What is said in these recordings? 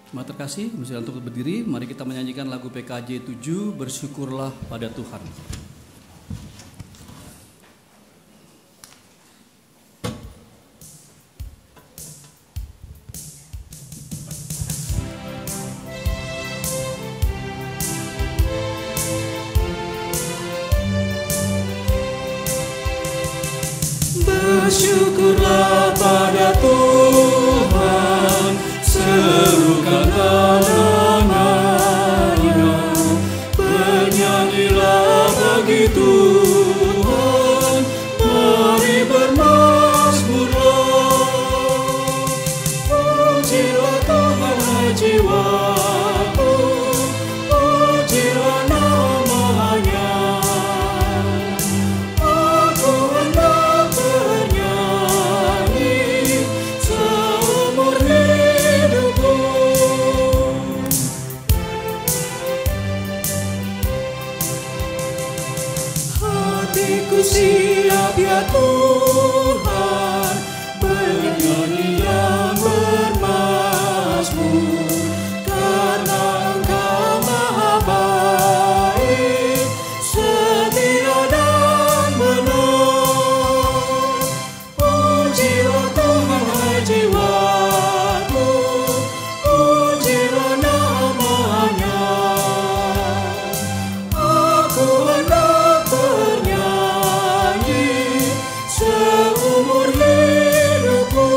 Terima kasih, misalnya untuk berdiri, mari kita menyanyikan lagu PKJ 7, Bersyukurlah pada Tuhan. Bersyukurlah pada Tuhan, serukan namanya, bernyanyilah bagi Tuhan, mari bermazmurlah. Pujilah Tuhan hai jiwaku, pujilah namanya. Aku hendak bernyanyi seumur hidupku. Hatiku siap ya Tuhan, bernyanyi yang bermazmur, karena Engkau maha baik, setia dan benar. Pujilah Tuhan hai jiwaku, pujilah namanya. Aku hendak bernyanyi seumur hidupku.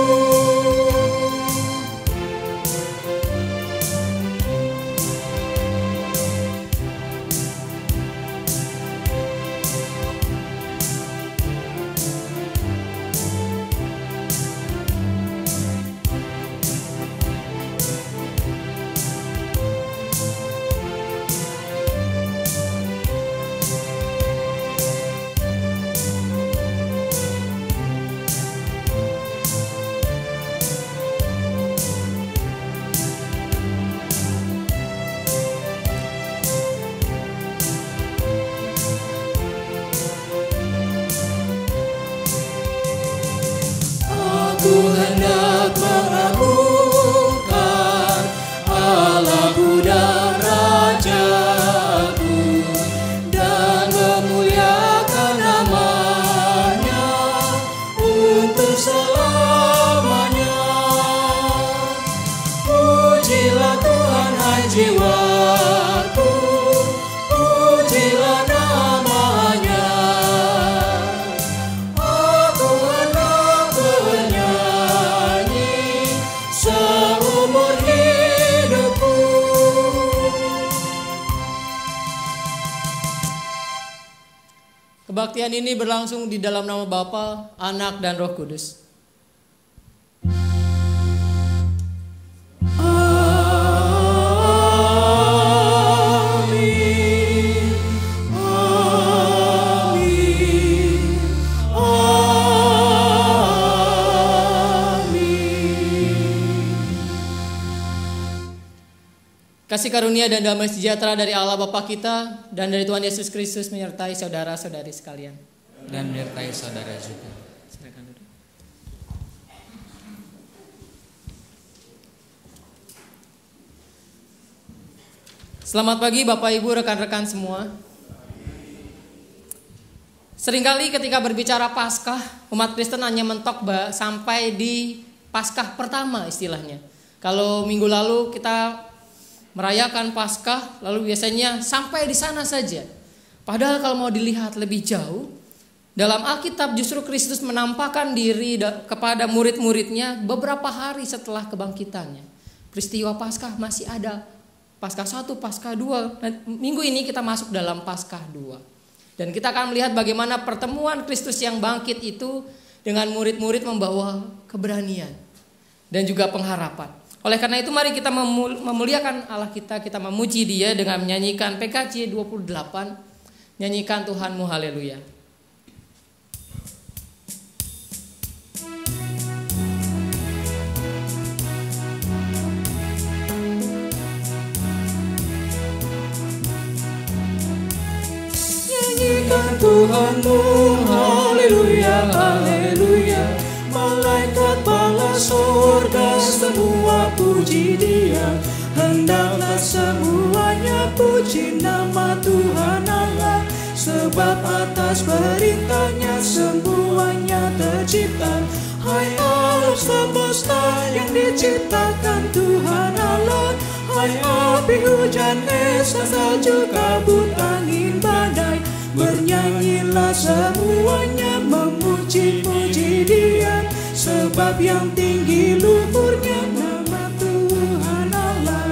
Aku hendak meragukan Allahku dan Rajaku, dan memuliakan namanya untuk selamanya. Pujilah Tuhan hai jiwaku, pujilah namanya. Aku hendak bernyanyi seumur hidupku. Kebaktian ini berlangsung di dalam nama Bapa, Anak, dan Roh Kudus. Amin, amin, amin. Kasih karunia dan damai sejahtera dari Allah Bapa kita dan dari Tuhan Yesus Kristus menyertai saudara-saudari sekalian. Dan menyertai saudara juga. Silakan duduk. Selamat pagi Bapak Ibu, rekan-rekan semua. Seringkali ketika berbicara Paskah, umat Kristen hanya mentok sampai di Paskah pertama istilahnya. Kalau minggu lalu kita merayakan Paskah, lalu biasanya sampai di sana saja. Padahal kalau mau dilihat lebih jauh, dalam Alkitab justru Kristus menampakkan diri kepada murid-muridnya beberapa hari setelah kebangkitannya. Peristiwa Paskah masih ada. Paskah 1, Paskah 2. Minggu ini kita masuk dalam Paskah 2. Dan kita akan melihat bagaimana pertemuan Kristus yang bangkit itu dengan murid-murid membawa keberanian dan juga pengharapan. Oleh karena itu mari kita memuliakan Allah kita memuji Dia dengan menyanyikan PKJ 28, nyanyikan Tuhanmu haleluya. Nyanyikan Tuhanmu haleluya, haleluya. Malaikat bala sorga semua puji Dia. hendaklah semuanya puji nama Tuhan Allah, sebab atas perintahnya semuanya tercipta. Hai alam semesta yang diciptakan Tuhan Allah, hai api, hujan, es, salju, kabut, angin, badai, bernyanyilah semuanya memuji-puji Dia, sebab yang tinggi luhurnya nama Tuhan Allah.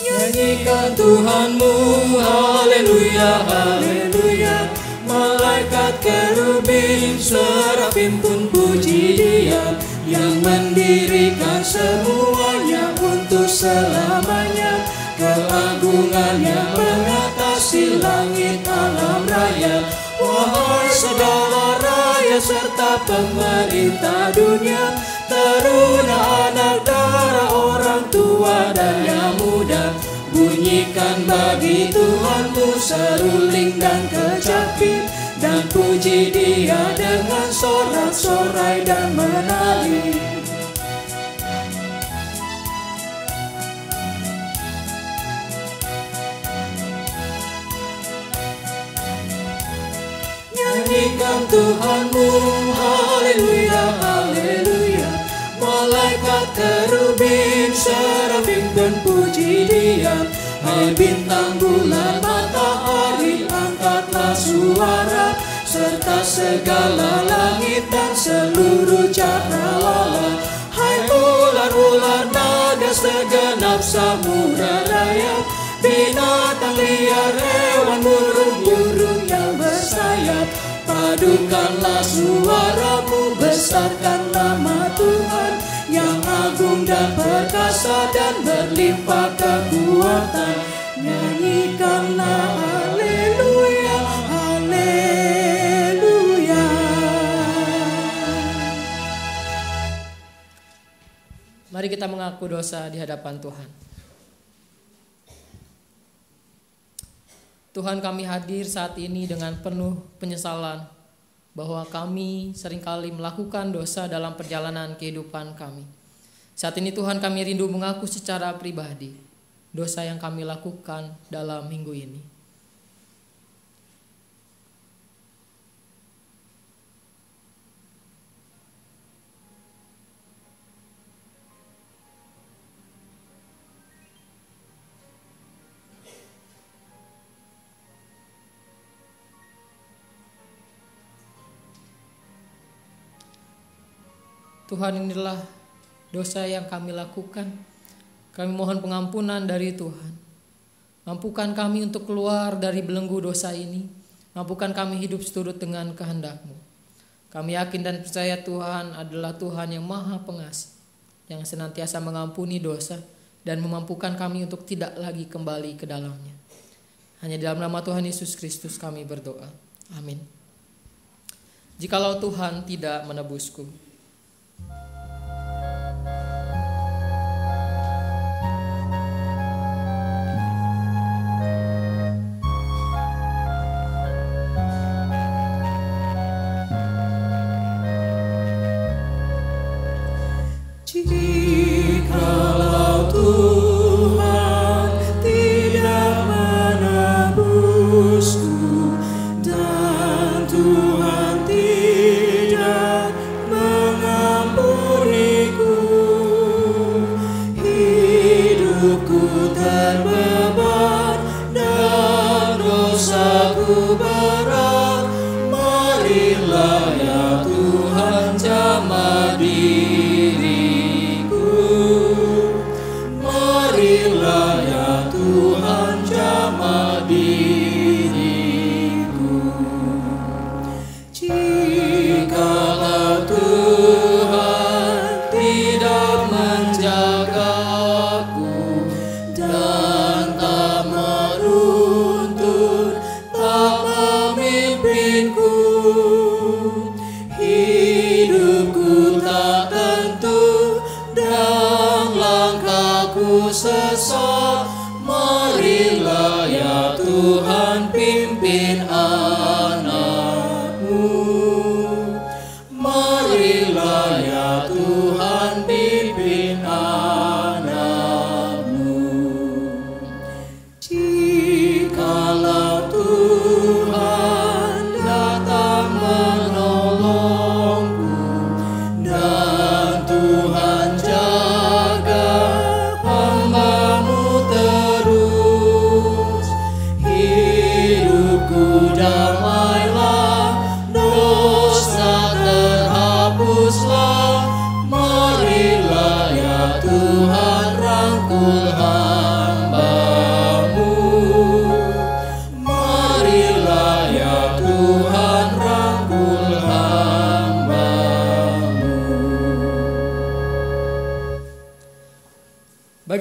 Nyanyikan Tuhanmu, haleluya, haleluya. Malaikat kerubin, serafim pun puji Dia, yang mendirikan semuanya untuk selamanya. Keagungannya mengatasi langit alam raya. Wahai saudara raya serta pemerintah dunia, teruna anak darah, orang tua dan yang muda, bunyikan bagi Tuhanmu seruling dan kecapi, dan puji Dia dengan sorak-sorai dan menari. Nyanyikan Tuhanmu, haleluya, haleluya. Malaikat kerubin, serafim dan puji Dia. Hai bintang, bulan, matahari, angkatlah suara, serta segala langit dan seluruh cakrawala. Hai ular-ular, naga, segenap samudra raya, binatang liar, hewan, burung-burung yang bersayap, padukanlah suaramu, besarkan nama Tuhan yang agung dan perkasa dan berlimpah kekuatan. Nyanyikanlah haleluya, haleluya. Mari kita mengaku dosa di hadapan Tuhan. Tuhan, kami hadir saat ini dengan penuh penyesalan bahwa kami seringkali melakukan dosa dalam perjalanan kehidupan kami. Saat ini Tuhan, kami rindu mengaku secara pribadi dosa yang kami lakukan dalam minggu ini. Tuhan, inilah dosa yang kami lakukan. Kami mohon pengampunan dari Tuhan. Mampukan kami untuk keluar dari belenggu dosa ini. Mampukan kami hidup seturut dengan kehendak-Mu. Kami yakin dan percaya Tuhan adalah Tuhan yang Maha Pengasih, yang senantiasa mengampuni dosa dan memampukan kami untuk tidak lagi kembali ke dalamnya. Hanya dalam nama Tuhan Yesus Kristus kami berdoa. Amin. Jikalau Tuhan tidak menebusku, jikalau Tuhan tidak menebusku, dan Tuhan tidak mengampuniku, hidupku terbeban dan dosaku berat. Marilah ya Tuhan jamah diriku, marilah ya Tuhan jamah diriku. Jikalau Tuhan tidak menjagaku dan tak menuntun, tak memimpinku, hidupku tak tentu dan langkahku sesat. Marilah ya Tuhan pimpin aku.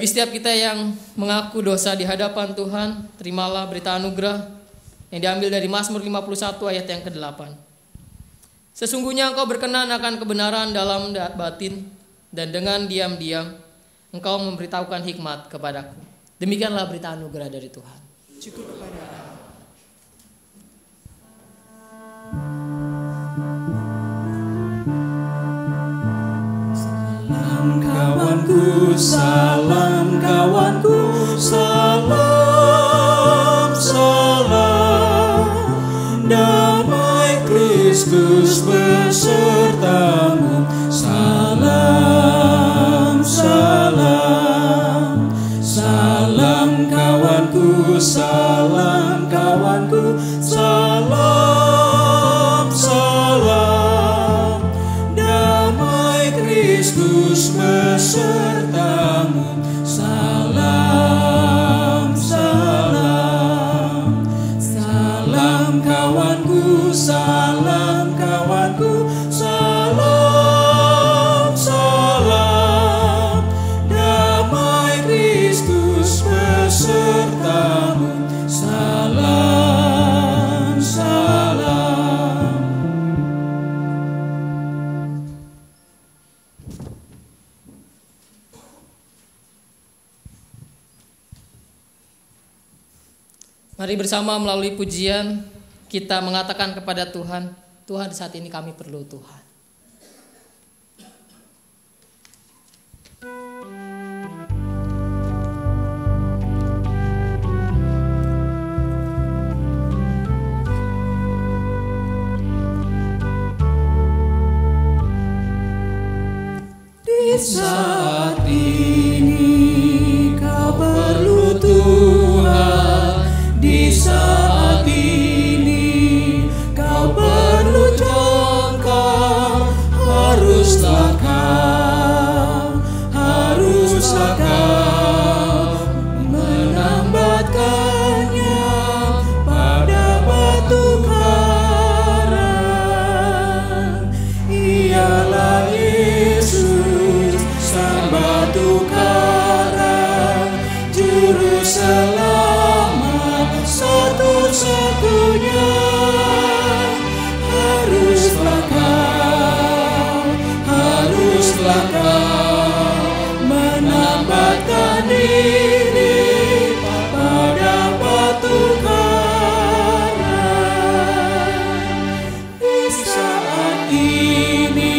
Bagi setiap kita yang mengaku dosa di hadapan Tuhan, terimalah berita anugerah yang diambil dari Mazmur 51 ayat yang ke-8. Sesungguhnya engkau berkenan akan kebenaran dalam batin, dan dengan diam-diam engkau memberitahukan hikmat kepadaku. Demikianlah berita anugerah dari Tuhan. Cukup kepada Allah. Salam kawanku, salam kawanku, salam, salam. Damai Kristus besertamu. Salam, salam. Salam kawanku, salam kawanku, salam, salam. Damai Kristus besertamu. Salam, salam. Salam kawanku, salam kawanku, salam, salam. Damai Kristus besertamu. Salam, salam. Mari bersama melalui pujian kita mengatakan kepada Tuhan, Tuhan saat ini kami perlu Tuhan. Di saat ini kau perlu Tuhan. Di saat ini kau perlu jangkau. Haruslah kau menambatkannya pada batu karang. Ialah Yesus, sang batu karang, juru selamat satu-satunya. Haruslah kau menambatkan diri pada batu karang. Di saat ini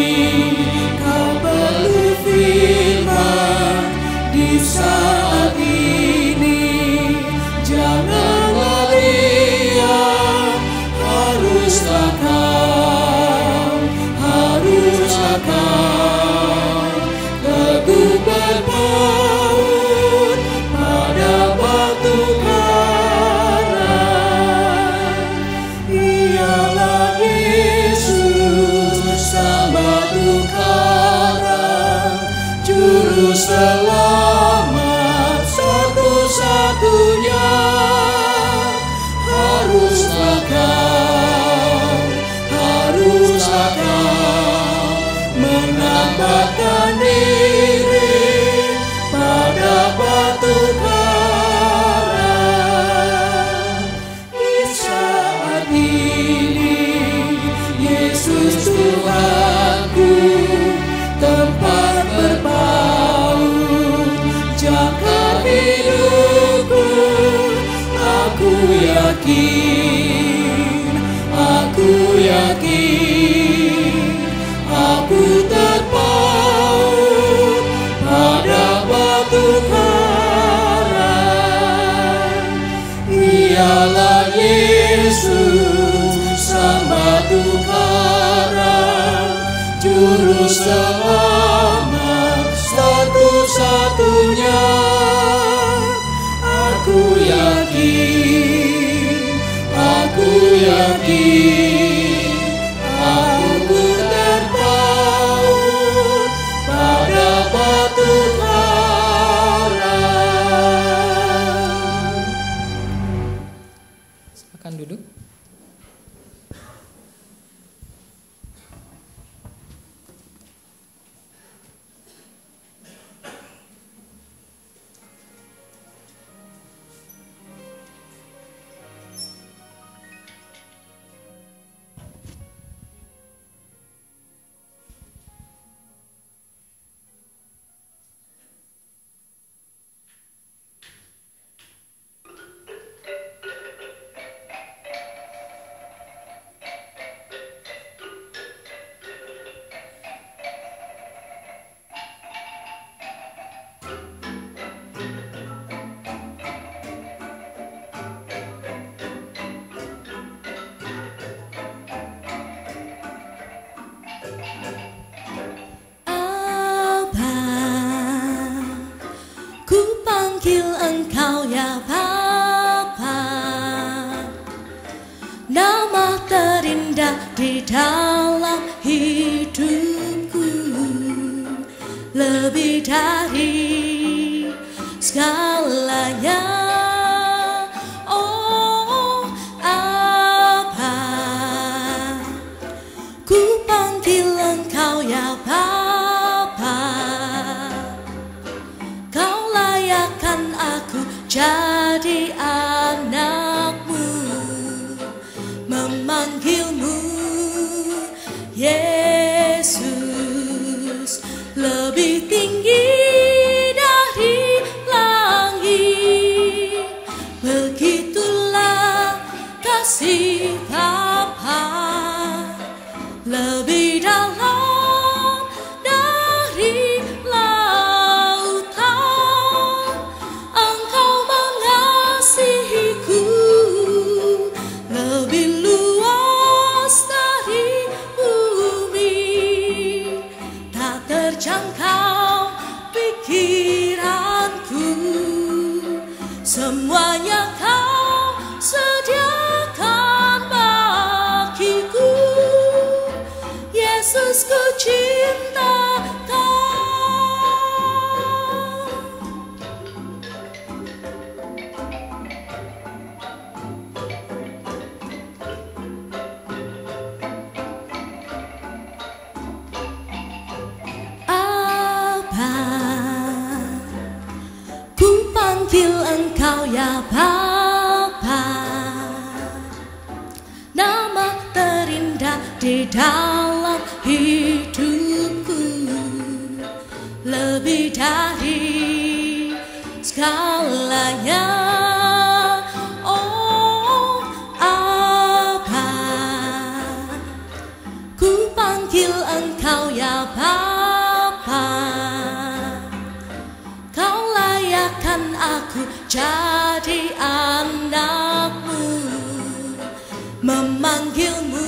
kau perlu firman. Di saat ini janganlah diam. Haruslah kau teguh berpaut pada batu karang. Ialah Yesus, sang batu karang, juru selamat satu-satunya. Haruslah kau menambatkan diri pada batu karang. Di saat ini Yesus Tuhanku, tempat berpaut jangkar hidupku. Aku yakin, aku terpaut pada batu karang. Ialah Yesus, sang batu karang, juru selamat satu-satunya. Aku yakin, aku terpaut pada batu karang. Silakan duduk. nama terindah di dalam hidupku, lebih dari segalanya. Oh, apa ku panggil Engkau ya Bapa, Kau layakkan aku jadi anakmu, memanggilmu Yesus, lebih tinggi dari langit. Begitulah kasih Bapa, lebih dalam dari lautan. Engkau mengasihiku, lebih luas dari bumi, tak terjangkau pikiranku. Semuanya Kau sediakan bagiku. Yesus, ku cinta Kau. Apa ku panggil Engkau ya Bapa, nama terindah di dalam hidupku, lebih dari segalanya. Oh, apa ku panggil Engkau ya Bapa, Kau layakkan aku jadi anakmu, memanggilmu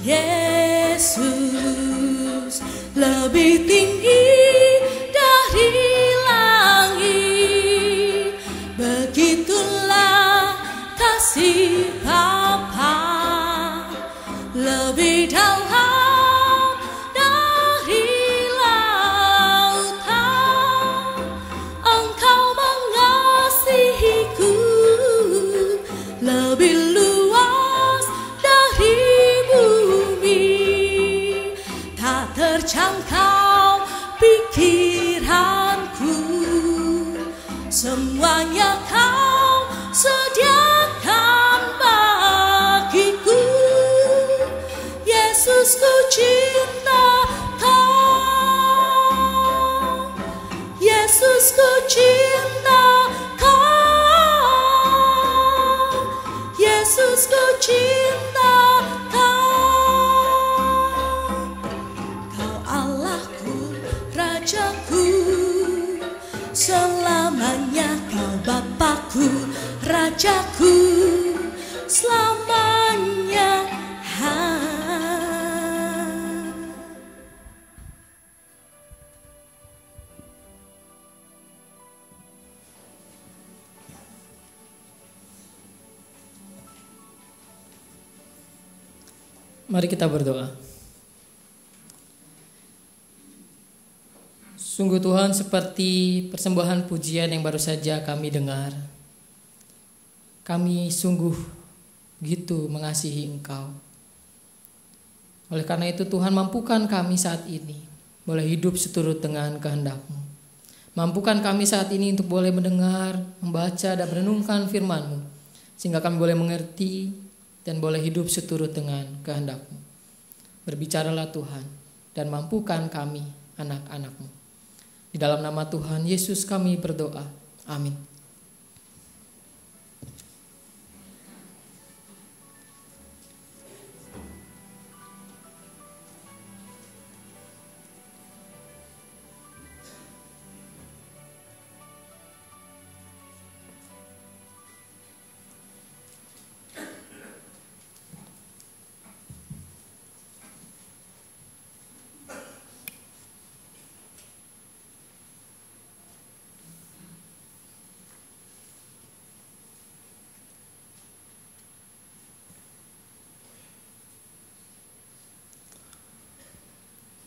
Yesus, lebih tinggi dari langit. Begitulah kasih Bapa, lebih dalam dari lautan. Engkau mengasihiku, lebih luas dari bumi, tak terjangkau pikiranku. Semuanya Kau sediakan bagiku. Yesus, ku cinta Kau. Yesus, ku cinta Kau. Yesus, ku cinta Kau. Kau Allahku, Rajaku, selamanya Kau Bapakku, Rajaku, selamanya. Mari kita berdoa. Sungguh Tuhan, seperti persembahan pujian yang baru saja kami dengar, kami sungguh gitu mengasihi Engkau. Oleh karena itu Tuhan, mampukan kami saat ini boleh hidup seturut dengan kehendak-Mu. Mampukan kami saat ini untuk boleh mendengar, membaca dan merenungkan firman-Mu, sehingga kami boleh mengerti dan boleh hidup seturut dengan kehendak-Mu. Berbicaralah Tuhan dan mampukan kami anak-anak-Mu. Di dalam nama Tuhan Yesus kami berdoa. Amin.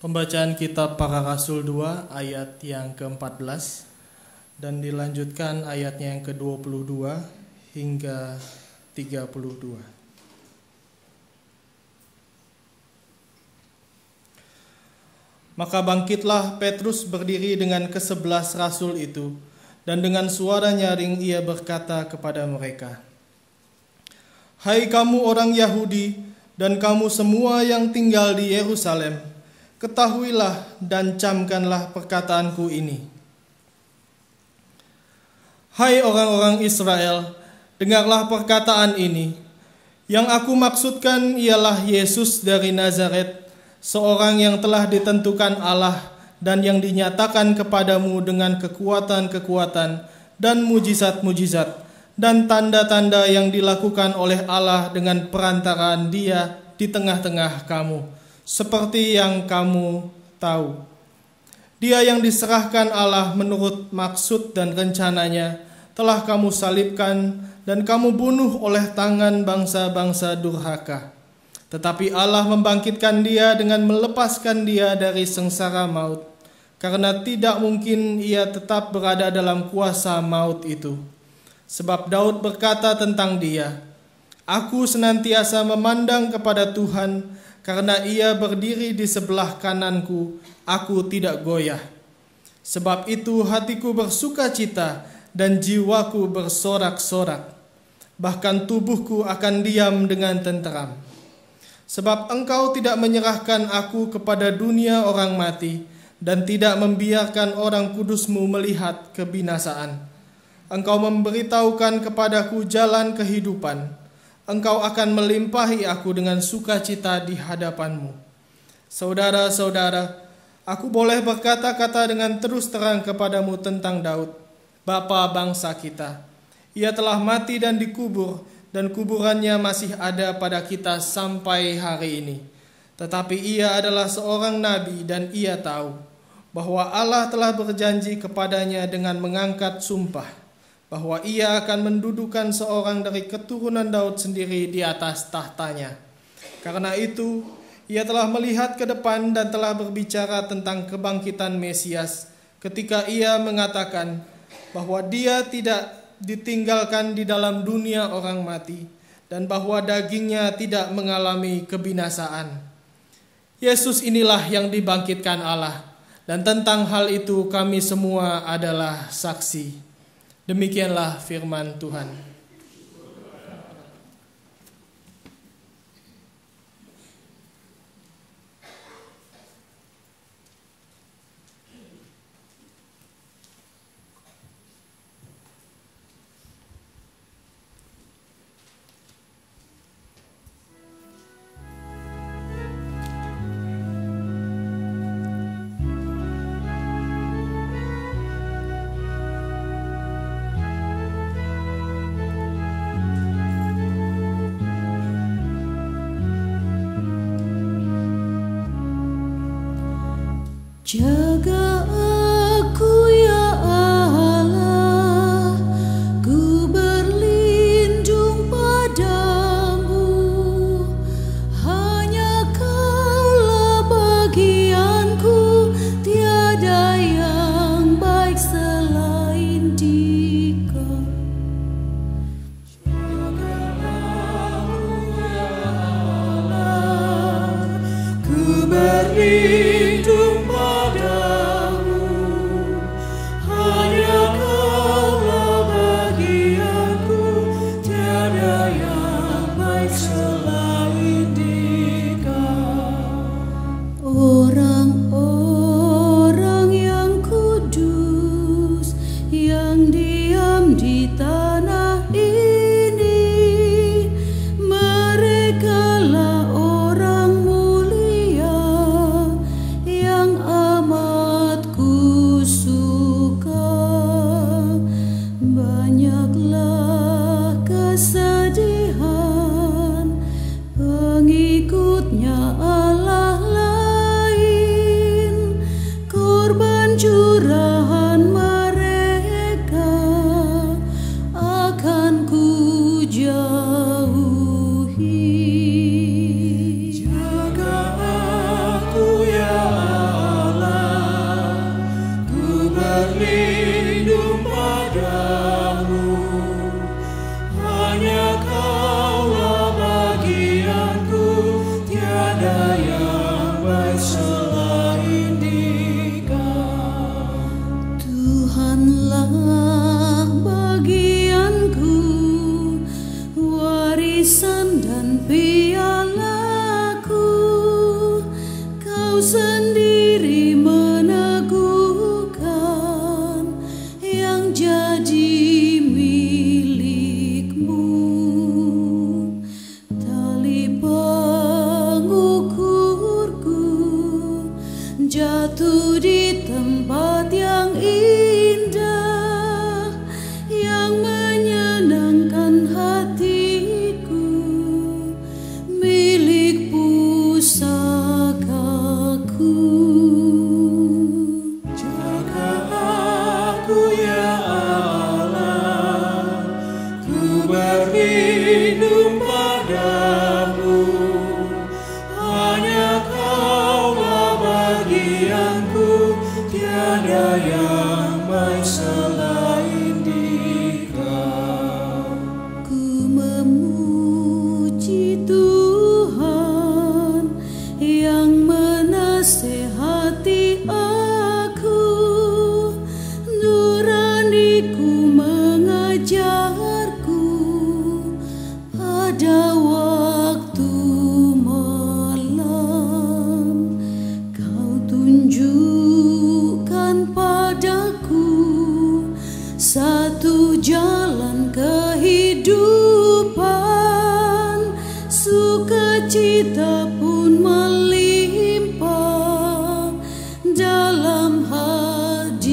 Pembacaan kitab Para Rasul 2 ayat yang ke-14 dan dilanjutkan ayatnya yang ke-22 hingga 32. Maka bangkitlah Petrus berdiri dengan ke-11 rasul itu, dan dengan suara nyaring ia berkata kepada mereka, "Hai kamu orang Yahudi dan kamu semua yang tinggal di Yerusalem, ketahuilah dan camkanlah perkataanku ini. Hai orang-orang Israel, dengarlah perkataan ini. Yang aku maksudkan ialah Yesus dari Nazaret, seorang yang telah ditentukan Allah dan yang dinyatakan kepadamu dengan kekuatan-kekuatan dan mujizat-mujizat dan tanda-tanda yang dilakukan oleh Allah dengan perantaraan Dia di tengah-tengah kamu, seperti yang kamu tahu. Dia yang diserahkan Allah menurut maksud dan rencananya telah kamu salibkan dan kamu bunuh oleh tangan bangsa-bangsa durhaka. Tetapi Allah membangkitkan dia dengan melepaskan dia dari sengsara maut, karena tidak mungkin ia tetap berada dalam kuasa maut itu. Sebab Daud berkata tentang dia, "Aku senantiasa memandang kepada Tuhan, karena ia berdiri di sebelah kananku, aku tidak goyah. Sebab itu hatiku bersuka cita dan jiwaku bersorak-sorak. Bahkan tubuhku akan diam dengan tenteram. Sebab engkau tidak menyerahkan aku kepada dunia orang mati dan tidak membiarkan orang kudusmu melihat kebinasaan. Engkau memberitahukan kepadaku jalan kehidupan. Engkau akan melimpahi aku dengan sukacita di hadapanmu." Saudara-saudara, aku boleh berkata-kata dengan terus terang kepadamu tentang Daud, bapa bangsa kita. Ia telah mati dan dikubur, dan kuburannya masih ada pada kita sampai hari ini. Tetapi ia adalah seorang nabi dan ia tahu bahwa Allah telah berjanji kepadanya dengan mengangkat sumpah bahwa ia akan mendudukan seorang dari keturunan Daud sendiri di atas tahtanya. Karena itu, ia telah melihat ke depan dan telah berbicara tentang kebangkitan Mesias ketika ia mengatakan bahwa dia tidak ditinggalkan di dalam dunia orang mati dan bahwa dagingnya tidak mengalami kebinasaan. Yesus inilah yang dibangkitkan Allah, dan tentang hal itu kami semua adalah saksi. Demikianlah firman Tuhan. Jaga aku ya Allah, ku berlindung padamu. Hanya Kaulah bagianku, tiada yang baik selain Dikau. Jaga aku ya Allah, ku berlindung banyaklah kesedihan barisan dan pialaku, Kau sendiri meneguhkan yang jadi milikmu. Tali pengukurku jatuh di tempat yang indah, yang menyenangkan hatiku, milik pusakaku. Jaga aku ya Allah, ku berlindung padamu. Hanya Kaulah bagianku, tiada yang baik selain Dikau. Ku memuji Tuhan yang menasehati aku, nuraniku mengajarku pada waktu malam. Kau tunjukkan padaku satu jalan kehidupan, sukacita pun melimpah dalam hadirat-Mu.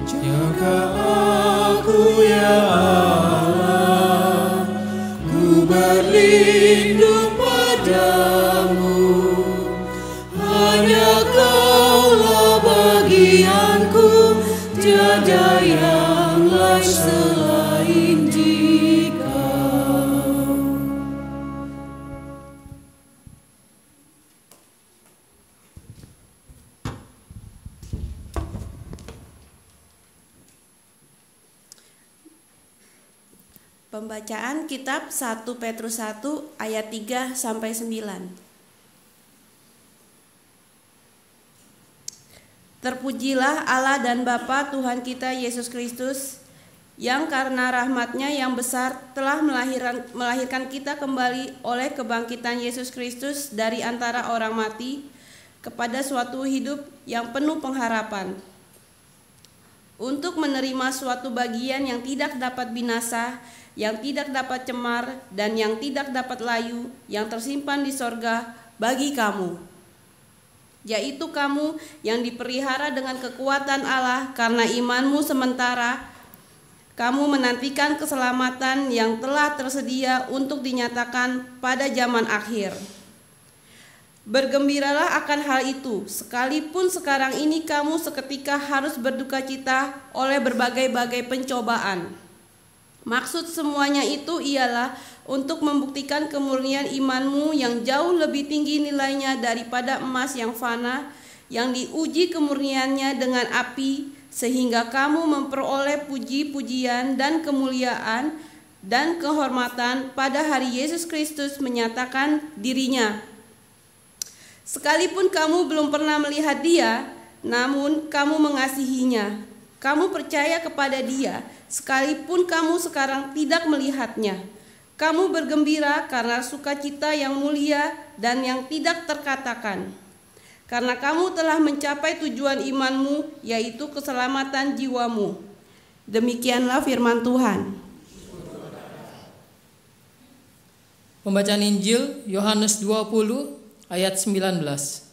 Jaga aku ya Allah, ku berlindung padamu. Hanya Kaulah bagianku, tiada yang lain selain Dikau. Pembacaan kitab 1 Petrus 1 ayat 3 sampai 9. Terpujilah Allah dan Bapa Tuhan kita Yesus Kristus, yang karena rahmat-Nya yang besar telah melahirkan kita kembali oleh kebangkitan Yesus Kristus dari antara orang mati kepada suatu hidup yang penuh pengharapan, untuk menerima suatu bagian yang tidak dapat binasa, yang tidak dapat cemar, dan yang tidak dapat layu, yang tersimpan di sorga bagi kamu, yaitu kamu yang dipelihara dengan kekuatan Allah karena imanmu sementara kamu menantikan keselamatan yang telah tersedia untuk dinyatakan pada zaman akhir. Bergembiralah akan hal itu, sekalipun sekarang ini kamu seketika harus berduka cita oleh berbagai-bagai pencobaan. Maksud semuanya itu ialah untuk membuktikan kemurnian imanmu yang jauh lebih tinggi nilainya daripada emas yang fana, yang diuji kemurniannya dengan api, sehingga kamu memperoleh puji-pujian dan kemuliaan dan kehormatan pada hari Yesus Kristus menyatakan dirinya. Sekalipun kamu belum pernah melihat Dia, namun kamu mengasihinya. Kamu percaya kepada Dia, sekalipun kamu sekarang tidak melihatnya. Kamu bergembira karena sukacita yang mulia dan yang tidak terkatakan, karena kamu telah mencapai tujuan imanmu, yaitu keselamatan jiwamu. Demikianlah firman Tuhan. Pembacaan Injil Yohanes 20 ayat 19.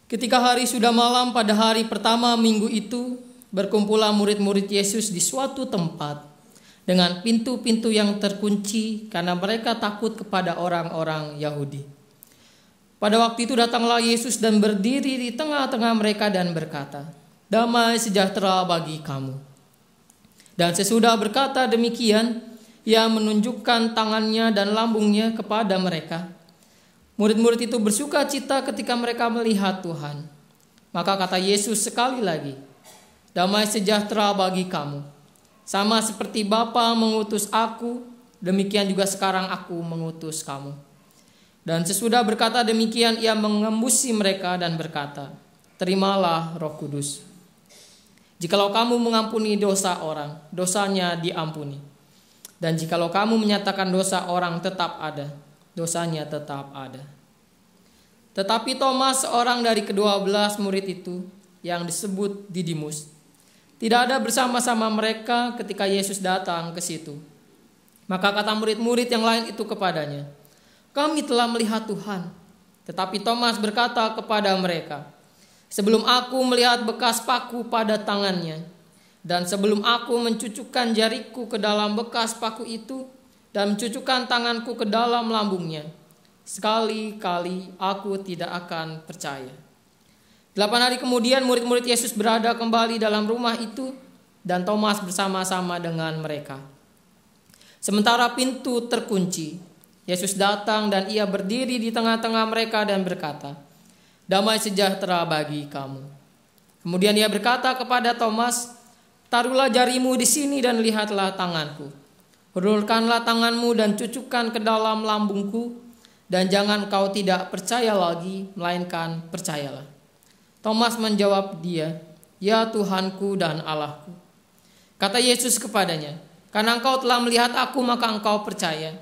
Ketika hari sudah malam pada hari pertama minggu itu, berkumpullah murid-murid Yesus di suatu tempat dengan pintu-pintu yang terkunci karena mereka takut kepada orang-orang Yahudi. Pada waktu itu datanglah Yesus dan berdiri di tengah-tengah mereka dan berkata, "Damai sejahtera bagi kamu." Dan sesudah berkata demikian, Ia menunjukkan tangannya dan lambungnya kepada mereka. Murid-murid itu bersuka cita ketika mereka melihat Tuhan. Maka kata Yesus sekali lagi, "Damai sejahtera bagi kamu. Sama seperti Bapa mengutus aku, demikian juga sekarang aku mengutus kamu." Dan sesudah berkata demikian, ia mengembusi mereka dan berkata, terimalah Roh Kudus. Jikalau kamu mengampuni dosa orang, dosanya diampuni. Dan jikalau kamu menyatakan dosa orang tetap ada, dosanya tetap ada. Tetapi Thomas, seorang dari ke-12 murid itu, yang disebut Didimus, tidak ada bersama-sama mereka ketika Yesus datang ke situ. Maka kata murid-murid yang lain itu kepadanya, kami telah melihat Tuhan. Tetapi Thomas berkata kepada mereka, sebelum aku melihat bekas paku pada tangannya, dan sebelum aku mencucukkan jariku ke dalam bekas paku itu, dan mencucukkan tanganku ke dalam lambungnya, sekali-kali aku tidak akan percaya. 8 hari kemudian murid-murid Yesus berada kembali dalam rumah itu, dan Thomas bersama-sama dengan mereka. Sementara pintu terkunci, Yesus datang dan ia berdiri di tengah-tengah mereka dan berkata, damai sejahtera bagi kamu. Kemudian ia berkata kepada Thomas, taruhlah jarimu di sini dan lihatlah tanganku. Hulurkanlah tanganmu dan cucukkan ke dalam lambungku, dan jangan kau tidak percaya lagi, melainkan percayalah. Thomas menjawab dia, ya Tuhanku dan Allahku. Kata Yesus kepadanya, karena engkau telah melihat aku maka engkau percaya.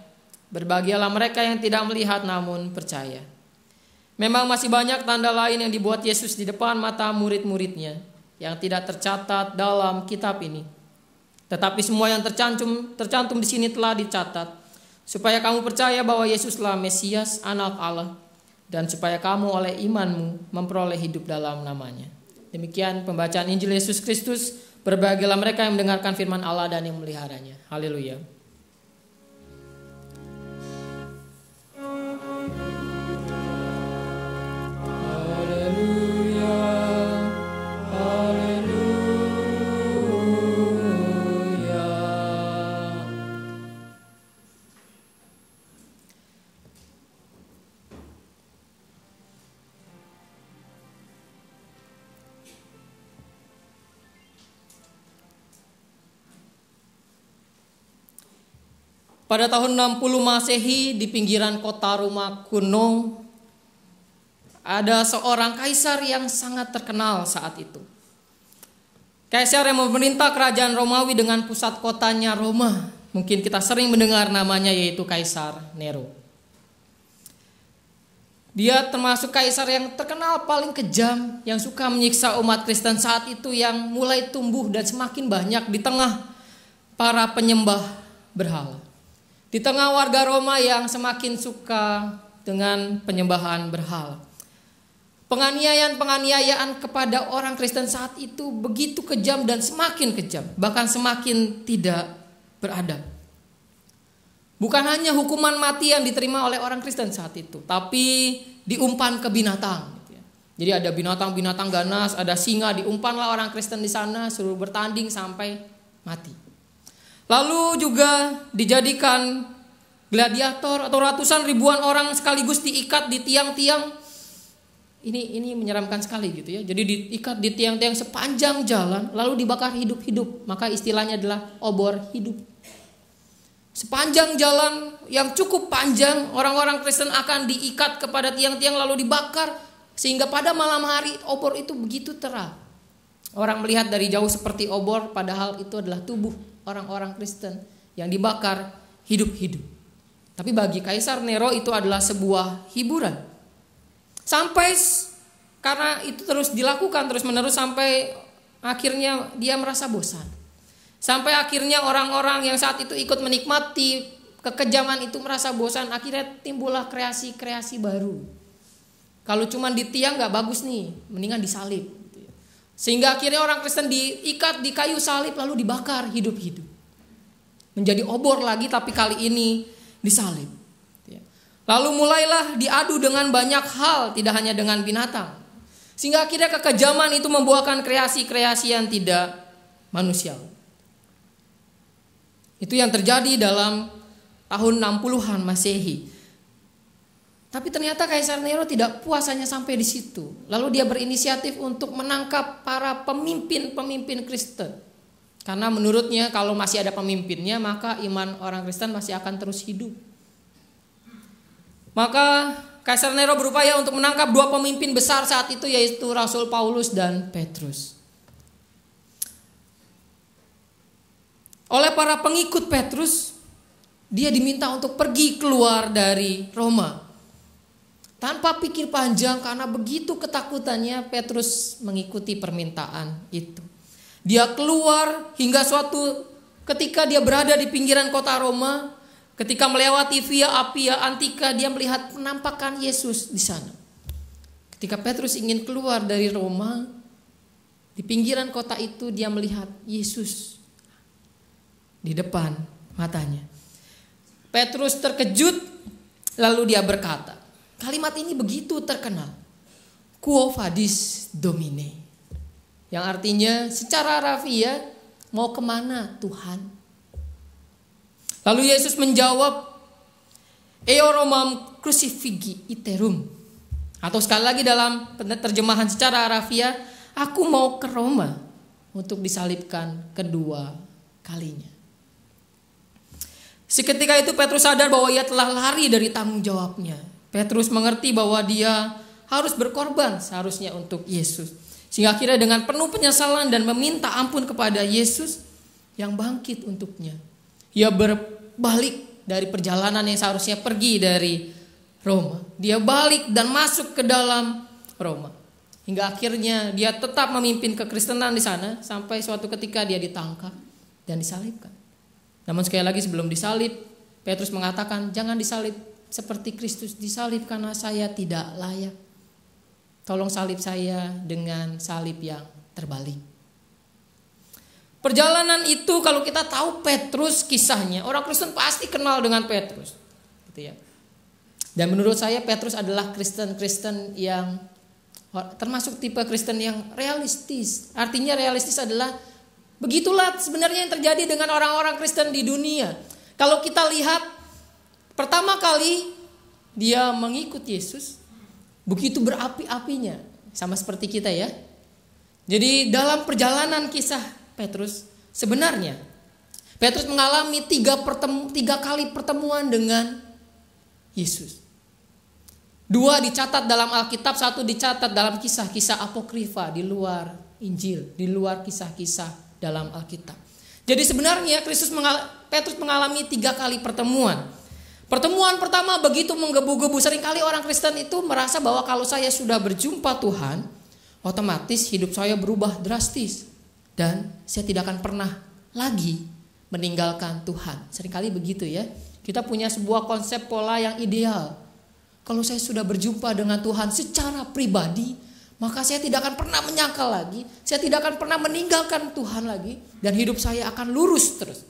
Berbahagialah mereka yang tidak melihat namun percaya. Memang masih banyak tanda lain yang dibuat Yesus di depan mata murid-muridnya yang tidak tercatat dalam kitab ini. Tetapi semua yang tercantum di sini telah dicatat, supaya kamu percaya bahwa Yesuslah Mesias, Anak Allah, dan supaya kamu oleh imanmu memperoleh hidup dalam namanya. Demikian pembacaan Injil Yesus Kristus. Berbahagialah mereka yang mendengarkan firman Allah dan yang meliharanya. Haleluya. Pada tahun 60 Masehi di pinggiran kota Roma kuno ada seorang kaisar yang sangat terkenal saat itu. Kaisar yang memerintah kerajaan Romawi dengan pusat kotanya Roma. Mungkin kita sering mendengar namanya, yaitu Kaisar Nero. Dia termasuk kaisar yang terkenal paling kejam, yang suka menyiksa umat Kristen saat itu, yang mulai tumbuh dan semakin banyak di tengah para penyembah berhala. Di tengah warga Roma yang semakin suka dengan penyembahan berhala. Penganiayaan kepada orang Kristen saat itu begitu kejam dan semakin kejam, bahkan semakin tidak beradab. Bukan hanya hukuman mati yang diterima oleh orang Kristen saat itu, tapi diumpan ke binatang. Jadi ada binatang-binatang ganas, ada singa, diumpanlah orang Kristen di sana, suruh bertanding sampai mati. Lalu juga dijadikan gladiator atau ratusan ribuan orang sekaligus diikat di tiang-tiang. Ini menyeramkan sekali gitu ya. Jadi diikat di tiang-tiang sepanjang jalan lalu dibakar hidup-hidup. Maka istilahnya adalah obor hidup. Sepanjang jalan yang cukup panjang, orang-orang Kristen akan diikat kepada tiang-tiang lalu dibakar, sehingga pada malam hari obor itu begitu terang. Orang melihat dari jauh seperti obor, padahal itu adalah tubuh orang-orang Kristen yang dibakar hidup-hidup. Tapi bagi Kaisar Nero itu adalah sebuah hiburan. Sampai karena itu terus dilakukan terus-menerus sampai akhirnya dia merasa bosan. Sampai akhirnya orang-orang yang saat itu ikut menikmati kekejaman itu merasa bosan. Akhirnya timbullah kreasi-kreasi baru. Kalau cuma di tiang gak bagus nih, mendingan disalib. Sehingga akhirnya orang Kristen diikat di kayu salib lalu dibakar hidup-hidup. Menjadi obor lagi tapi kali ini disalib. Lalu mulailah diadu dengan banyak hal, tidak hanya dengan binatang. Sehingga akhirnya kekejaman itu membuahkan kreasi-kreasi yang tidak manusiawi. Itu yang terjadi dalam tahun 60-an Masehi. Tapi ternyata Kaisar Nero tidak puas hanya sampai di situ. Lalu dia berinisiatif untuk menangkap para pemimpin-pemimpin Kristen. Karena menurutnya kalau masih ada pemimpinnya maka iman orang Kristen masih akan terus hidup. Maka Kaisar Nero berupaya untuk menangkap dua pemimpin besar saat itu, yaitu Rasul Paulus dan Petrus. Oleh para pengikut Petrus, dia diminta untuk pergi keluar dari Roma. Tanpa pikir panjang, karena begitu ketakutannya, Petrus mengikuti permintaan itu. Dia keluar hingga suatu ketika dia berada di pinggiran kota Roma. Ketika melewati Via Appia Antica, dia melihat penampakan Yesus di sana. Ketika Petrus ingin keluar dari Roma, di pinggiran kota itu dia melihat Yesus di depan matanya. Petrus terkejut, lalu dia berkata, kalimat ini begitu terkenal, Quo vadis Domine, yang artinya secara harfiah, mau kemana Tuhan? Lalu Yesus menjawab, Eo Romam crucifigi iterum. Atau sekali lagi dalam terjemahan secara harfiah, aku mau ke Roma untuk disalibkan kedua kalinya. Seketika itu Petrus sadar bahwa ia telah lari dari tanggung jawabnya. Petrus mengerti bahwa dia harus berkorban seharusnya untuk Yesus. Sehingga akhirnya dengan penuh penyesalan dan meminta ampun kepada Yesus yang bangkit untuknya, ia berbalik dari perjalanan yang seharusnya pergi dari Roma. Dia balik dan masuk ke dalam Roma. Hingga akhirnya dia tetap memimpin kekristenan di sana sampai suatu ketika dia ditangkap dan disalibkan. Namun sekali lagi sebelum disalib, Petrus mengatakan, jangan disalib seperti Kristus disalib karena saya tidak layak. Tolong salib saya dengan salib yang terbalik. Perjalanan itu kalau kita tahu Petrus kisahnya, orang Kristen pasti kenal dengan Petrus, gitu ya. Dan menurut saya Petrus adalah Kristen yang termasuk tipe Kristen yang realistis. Artinya realistis adalah begitulah sebenarnya yang terjadi dengan orang-orang Kristen di dunia. Kalau kita lihat pertama kali dia mengikut Yesus, begitu berapi-apinya, sama seperti kita ya. Jadi dalam perjalanan kisah Petrus, sebenarnya Petrus mengalami tiga kali pertemuan dengan Yesus. 2 dicatat dalam Alkitab, 1 dicatat dalam kisah-kisah apokrifa di luar Injil, di luar kisah-kisah dalam Alkitab. Jadi sebenarnya Petrus mengalami 3 kali pertemuan. Pertemuan pertama begitu menggebu-gebu. Seringkali orang Kristen itu merasa bahwa kalau saya sudah berjumpa Tuhan, otomatis hidup saya berubah drastis. Dan saya tidak akan pernah lagi meninggalkan Tuhan. Seringkali begitu ya. Kita punya sebuah konsep pola yang ideal. Kalau saya sudah berjumpa dengan Tuhan secara pribadi, maka saya tidak akan pernah menyangkal lagi. Saya tidak akan pernah meninggalkan Tuhan lagi. Dan hidup saya akan lurus terus.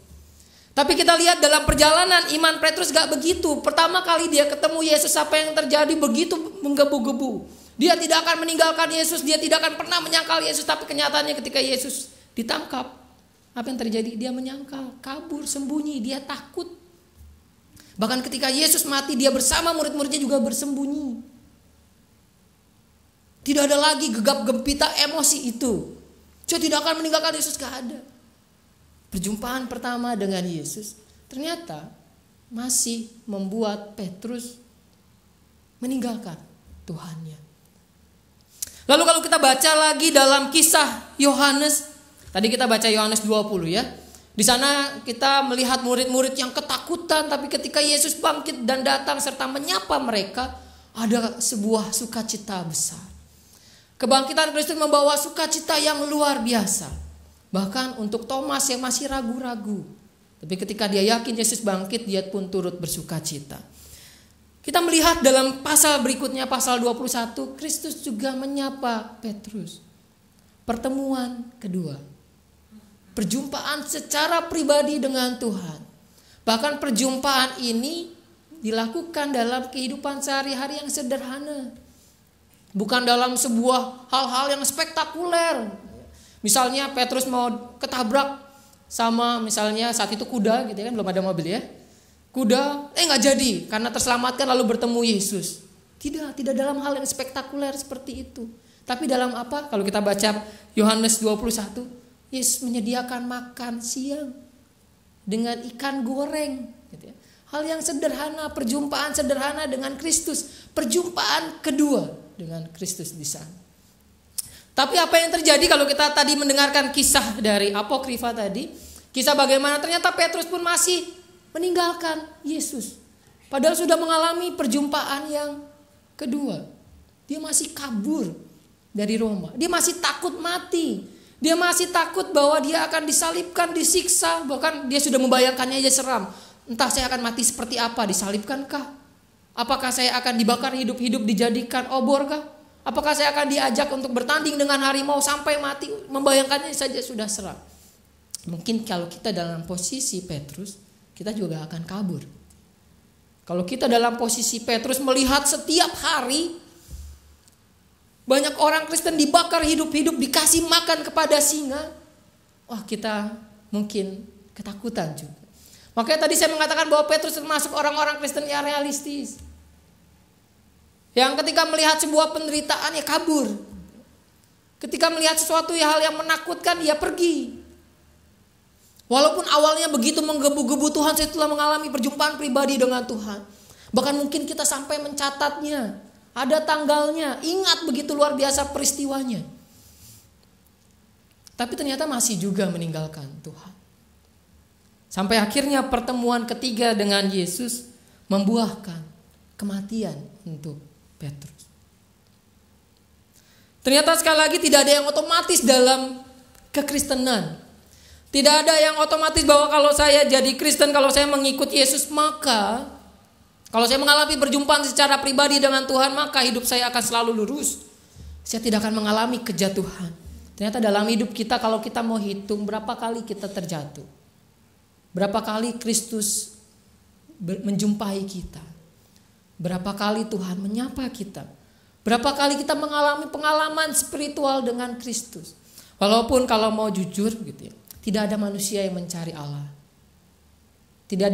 Tapi kita lihat dalam perjalanan iman Petrus gak begitu. Pertama kali dia ketemu Yesus, apa yang terjadi begitu menggebu-gebu. Dia tidak akan meninggalkan Yesus, dia tidak akan pernah menyangkal Yesus. Tapi kenyataannya ketika Yesus ditangkap, apa yang terjadi? Dia menyangkal, kabur, sembunyi, dia takut. Bahkan ketika Yesus mati, dia bersama murid-muridnya juga bersembunyi. Tidak ada lagi gegap gempita emosi itu. Saya tidak akan meninggalkan Yesus, gak ada. Perjumpaan pertama dengan Yesus ternyata masih membuat Petrus meninggalkan Tuhannya. Lalu kalau kita baca lagi dalam kisah Yohanes, tadi kita baca Yohanes 20 ya. Di sana kita melihat murid-murid yang ketakutan, tapi ketika Yesus bangkit dan datang serta menyapa mereka, ada sebuah sukacita besar. Kebangkitan Kristus membawa sukacita yang luar biasa. Bahkan untuk Thomas yang masih ragu-ragu. Tapi ketika dia yakin Yesus bangkit, dia pun turut bersukacita. Kita melihat dalam pasal berikutnya, pasal 21, Kristus juga menyapa Petrus. Pertemuan kedua. Perjumpaan secara pribadi dengan Tuhan. Bahkan perjumpaan ini dilakukan dalam kehidupan sehari-hari yang sederhana. Bukan dalam sebuah hal-hal yang spektakuler. Misalnya Petrus mau ketabrak sama misalnya saat itu kuda gitu kan, belum ada mobil ya. Kuda nggak jadi karena terselamatkan lalu bertemu Yesus. Tidak dalam hal yang spektakuler seperti itu. Tapi dalam apa? Kalau kita baca Yohanes 21, Yesus menyediakan makan siang dengan ikan goreng gitu ya. Hal yang sederhana, perjumpaan sederhana dengan Kristus. Perjumpaan kedua dengan Kristus di sana. Tapi apa yang terjadi kalau kita tadi mendengarkan kisah dari Apokrifa tadi. Kisah bagaimana ternyata Petrus pun masih meninggalkan Yesus. Padahal sudah mengalami perjumpaan yang kedua. Dia masih kabur dari Roma. Dia masih takut mati. Dia masih takut bahwa dia akan disalibkan, disiksa. Bahkan dia sudah membayangkannya aja seram. Entah saya akan mati seperti apa, disalibkankah? Apakah saya akan dibakar hidup-hidup, dijadikan oborkah? Apakah saya akan diajak untuk bertanding dengan harimau sampai mati? Membayangkannya saja sudah seram. Mungkin kalau kita dalam posisi Petrus, kita juga akan kabur. Kalau kita dalam posisi Petrus melihat setiap hari banyak orang Kristen dibakar hidup-hidup, dikasih makan kepada singa, wah kita mungkin ketakutan juga. Makanya tadi saya mengatakan bahwa Petrus termasuk orang-orang Kristen yang realistis. Yang ketika melihat sebuah penderitaan ya kabur. Ketika melihat sesuatu hal yang menakutkan ya pergi. Walaupun awalnya begitu menggebu-gebu Tuhan, saya telah mengalami perjumpaan pribadi dengan Tuhan. Bahkan mungkin kita sampai mencatatnya. Ada tanggalnya, ingat begitu luar biasa peristiwanya. Tapi ternyata masih juga meninggalkan Tuhan. Sampai akhirnya pertemuan ketiga dengan Yesus membuahkan kematian untuk Petrus. Ternyata sekali lagi tidak ada yang otomatis dalam kekristenan. Tidak ada yang otomatis bahwa kalau saya jadi Kristen, kalau saya mengikut Yesus, maka kalau saya mengalami perjumpaan secara pribadi dengan Tuhan, maka hidup saya akan selalu lurus. Saya tidak akan mengalami kejatuhan. Ternyata dalam hidup kita, kalau kita mau hitung berapa kali kita terjatuh. Berapa kali Kristus menjumpai kita. Berapa kali Tuhan menyapa kita. Berapa kali kita mengalami pengalaman spiritual dengan Kristus. Walaupun kalau mau jujur gitu ya, tidak ada manusia yang mencari Allah. Tidak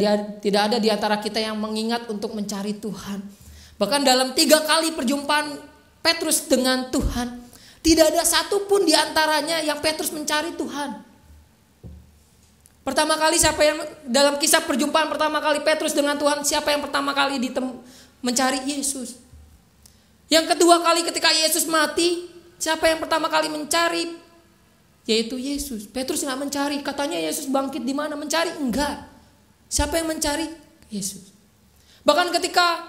ada di antara kita yang mengingat untuk mencari Tuhan. Bahkan dalam 3 kali perjumpaan Petrus dengan Tuhan, tidak ada satupun di antaranya yang Petrus mencari Tuhan. Pertama kali siapa yang dalam kisah perjumpaan pertama kali Petrus dengan Tuhan, siapa yang pertama kali mencari Yesus? Yang kedua kali ketika Yesus mati, siapa yang pertama kali mencari? Yaitu Yesus. Petrus enggak mencari. Katanya Yesus bangkit di mana? Mencari? Enggak. Siapa yang mencari? Yesus. Bahkan ketika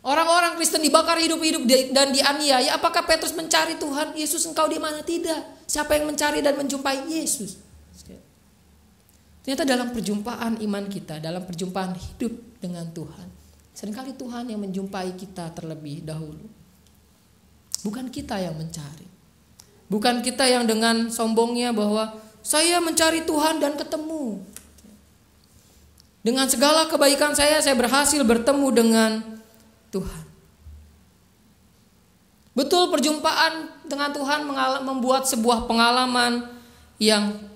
orang-orang Kristen dibakar hidup-hidup dan dianiaya, apakah Petrus mencari Tuhan? Yesus, engkau di mana? Tidak. Siapa yang mencari dan menjumpai Yesus? Ternyata dalam perjumpaan iman kita, dalam perjumpaan hidup dengan Tuhan, seringkali Tuhan yang menjumpai kita terlebih dahulu. Bukan kita yang mencari. Bukan kita yang dengan sombongnya bahwa saya mencari Tuhan dan ketemu. Dengan segala kebaikan saya berhasil bertemu dengan Tuhan. Betul, perjumpaan dengan Tuhan membuat sebuah pengalaman yang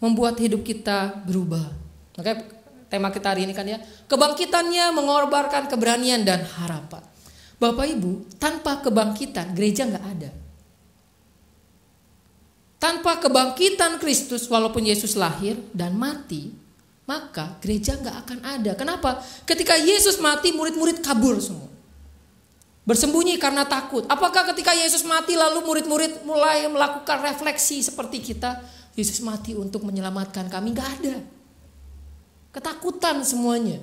membuat hidup kita berubah. Makanya tema kita hari ini kan ya, kebangkitannya mengorbankan keberanian dan harapan. Bapak Ibu, tanpa kebangkitan gereja gak ada. Tanpa kebangkitan Kristus, walaupun Yesus lahir dan mati, maka gereja gak akan ada. Kenapa? Ketika Yesus mati, murid-murid kabur semua. Bersembunyi karena takut. Apakah ketika Yesus mati lalu murid-murid mulai melakukan refleksi seperti kita? Yesus mati untuk menyelamatkan kami, gak ada. Ketakutan semuanya.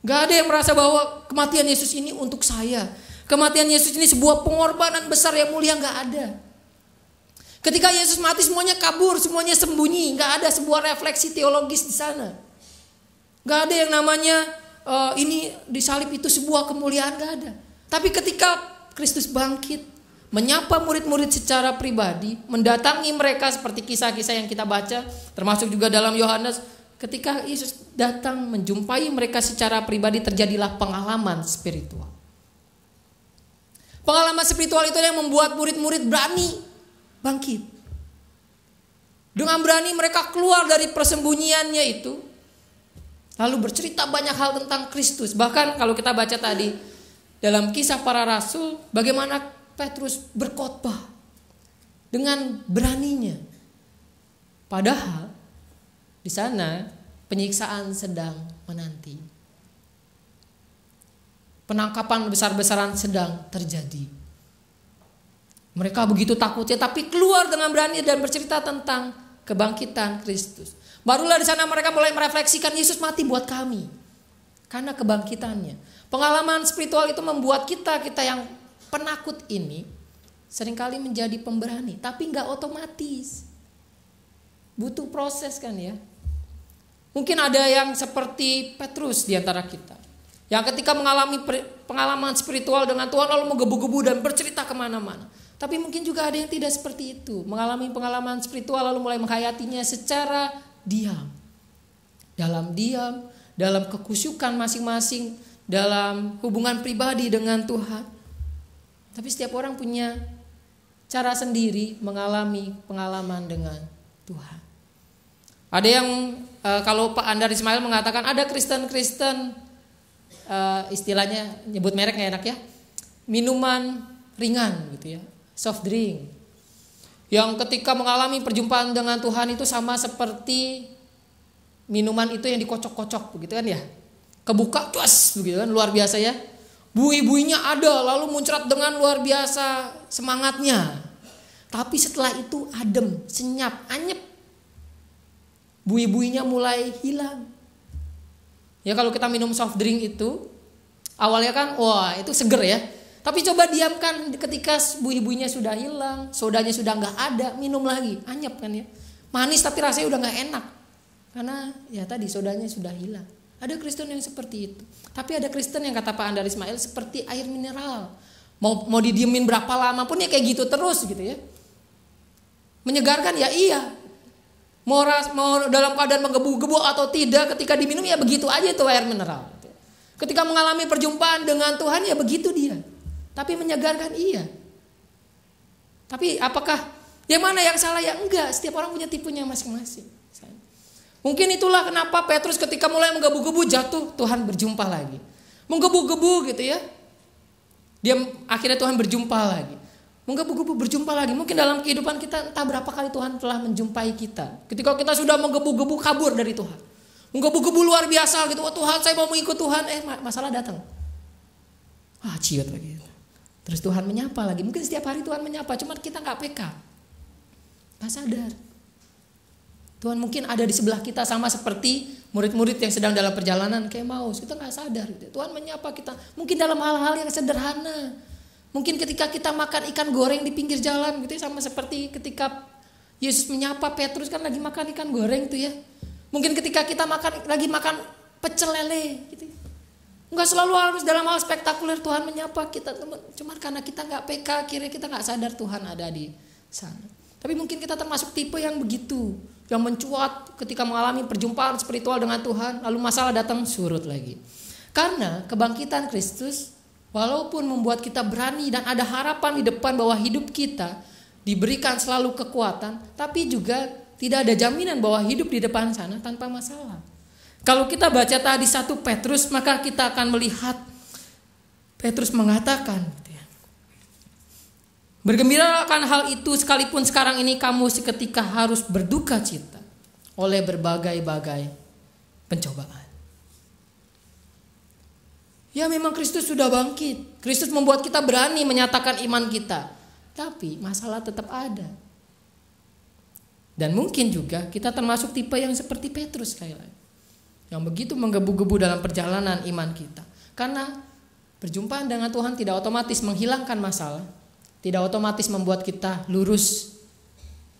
Gak ada yang merasa bahwa kematian Yesus ini untuk saya. Kematian Yesus ini sebuah pengorbanan besar yang mulia, gak ada. Ketika Yesus mati semuanya kabur, semuanya sembunyi. Gak ada sebuah refleksi teologis di sana. Gak ada yang namanya ini disalib itu sebuah kemuliaan, gak ada. Tapi ketika Kristus bangkit, menyapa murid-murid secara pribadi, mendatangi mereka seperti kisah-kisah yang kita baca, termasuk juga dalam Yohanes, ketika Yesus datang menjumpai mereka secara pribadi, terjadilah pengalaman spiritual. Pengalaman spiritual itu yang membuat murid-murid berani bangkit. Dengan berani mereka keluar dari persembunyiannya itu, lalu bercerita banyak hal tentang Kristus. Bahkan kalau kita baca tadi dalam Kisah Para Rasul, bagaimana Petrus berkhotbah dengan beraninya. Padahal di sana penyiksaan sedang menanti. Penangkapan besar-besaran sedang terjadi. Mereka begitu takutnya tapi keluar dengan berani dan bercerita tentang kebangkitan Kristus. Barulah di sana mereka mulai merefleksikan Yesus mati buat kami. Karena kebangkitannya. Pengalaman spiritual itu membuat kita yang penakut ini seringkali menjadi pemberani. Tapi gak otomatis. Butuh proses kan ya. Mungkin ada yang seperti Petrus di antara kita. Yang ketika mengalami pengalaman spiritual dengan Tuhan lalu menggebu-gebu dan bercerita kemana-mana. Tapi mungkin juga ada yang tidak seperti itu. Mengalami pengalaman spiritual lalu mulai menghayatinya secara diam. Dalam diam, dalam kekusyukan masing-masing, dalam hubungan pribadi dengan Tuhan. Tapi setiap orang punya cara sendiri mengalami pengalaman dengan Tuhan. Ada yang kalau Pak Andar Ismail mengatakan ada Kristen-Kristen istilahnya nyebut merek nggak enak ya, minuman ringan gitu ya, soft drink, yang ketika mengalami perjumpaan dengan Tuhan itu sama seperti minuman itu yang dikocok-kocok begitu kan ya, kebuka tuas begitu kan, luar biasa ya, bui-buinya ada lalu muncrat dengan luar biasa semangatnya, tapi setelah itu adem, senyap, anyep, bui-buinya mulai hilang. Ya kalau kita minum soft drink itu awalnya kan wah itu seger ya. Tapi coba diamkan ketika bui-buinya sudah hilang, sodanya sudah nggak ada, minum lagi, anyep kan ya. Manis tapi rasanya udah nggak enak. Karena ya tadi sodanya sudah hilang. Ada Kristen yang seperti itu. Tapi ada Kristen yang kata Pak Andar Ismail seperti air mineral. Mau didiemin berapa lama pun ya kayak gitu terus gitu ya. Menyegarkan ya iya. Mau dalam keadaan menggebu-gebu atau tidak ketika diminum ya begitu aja itu air mineral. Ketika mengalami perjumpaan dengan Tuhan ya begitu dia. Tapi menyegarkan iya. Tapi apakah yang mana yang salah ya enggak. Setiap orang punya tipenya masing-masing. Mungkin itulah kenapa Petrus ketika mulai menggebu-gebu jatuh Tuhan berjumpa lagi. Menggebu-gebu gitu ya. Akhirnya Tuhan berjumpa lagi. Menggebu-gebu berjumpa lagi. Mungkin dalam kehidupan kita entah berapa kali Tuhan telah menjumpai kita. Ketika kita sudah menggebu-gebu kabur dari Tuhan. Menggebu-gebu luar biasa gitu. Oh Tuhan saya mau mengikut Tuhan. Masalah datang. Ciut lagi. Terus Tuhan menyapa lagi. Mungkin setiap hari Tuhan menyapa. Cuma kita gak peka. Gak sadar. Tuhan mungkin ada di sebelah kita sama seperti murid-murid yang sedang dalam perjalanan kayak Emmaus. Kita gak sadar. Tuhan menyapa kita. Mungkin dalam hal-hal yang sederhana. Mungkin ketika kita makan ikan goreng di pinggir jalan gitu ya, sama seperti ketika Yesus menyapa Petrus kan lagi makan ikan goreng tuh ya. Mungkin ketika kita lagi makan pecel lele gitu. Enggak selalu harus dalam hal spektakuler Tuhan menyapa kita, cuman karena kita enggak peka, akhirnya kita enggak sadar Tuhan ada di sana. Tapi mungkin kita termasuk tipe yang begitu, yang mencuat ketika mengalami perjumpaan spiritual dengan Tuhan, lalu masalah datang surut lagi. Karena kebangkitan Kristus walaupun membuat kita berani dan ada harapan di depan bahwa hidup kita diberikan selalu kekuatan, tapi juga tidak ada jaminan bahwa hidup di depan sana tanpa masalah. Kalau kita baca tadi 1 Petrus, maka kita akan melihat Petrus mengatakan, bergembira akan hal itu sekalipun sekarang ini kamu seketika harus berduka cita oleh berbagai-bagai pencobaan. Ya memang Kristus sudah bangkit. Kristus membuat kita berani menyatakan iman kita. Tapi masalah tetap ada. Dan mungkin juga kita termasuk tipe yang seperti Petrus sekali lagi. Yang begitu menggebu-gebu dalam perjalanan iman kita. Karena perjumpaan dengan Tuhan tidak otomatis menghilangkan masalah. Tidak otomatis membuat kita lurus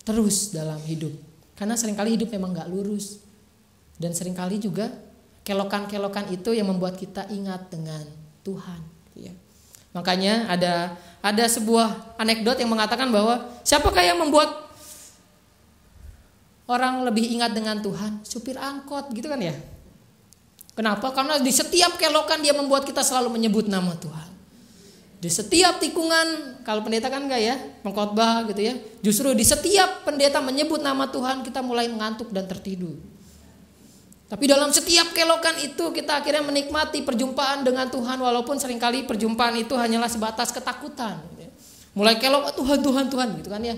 terus dalam hidup. Karena seringkali hidup memang gak lurus. Dan seringkali juga kelokan-kelokan itu yang membuat kita ingat dengan Tuhan. Ya. Makanya ada sebuah anekdot yang mengatakan bahwa siapakah yang membuat orang lebih ingat dengan Tuhan? Supir angkot gitu kan ya. Kenapa? Karena di setiap kelokan dia membuat kita selalu menyebut nama Tuhan. Di setiap tikungan, kalau pendeta kan enggak ya, pengkhotbah gitu ya. Justru di setiap pendeta menyebut nama Tuhan kita mulai mengantuk dan tertidur. Tapi dalam setiap kelokan itu kita akhirnya menikmati perjumpaan dengan Tuhan. Walaupun seringkali perjumpaan itu hanyalah sebatas ketakutan. Mulai kelok, Tuhan gitu kan ya.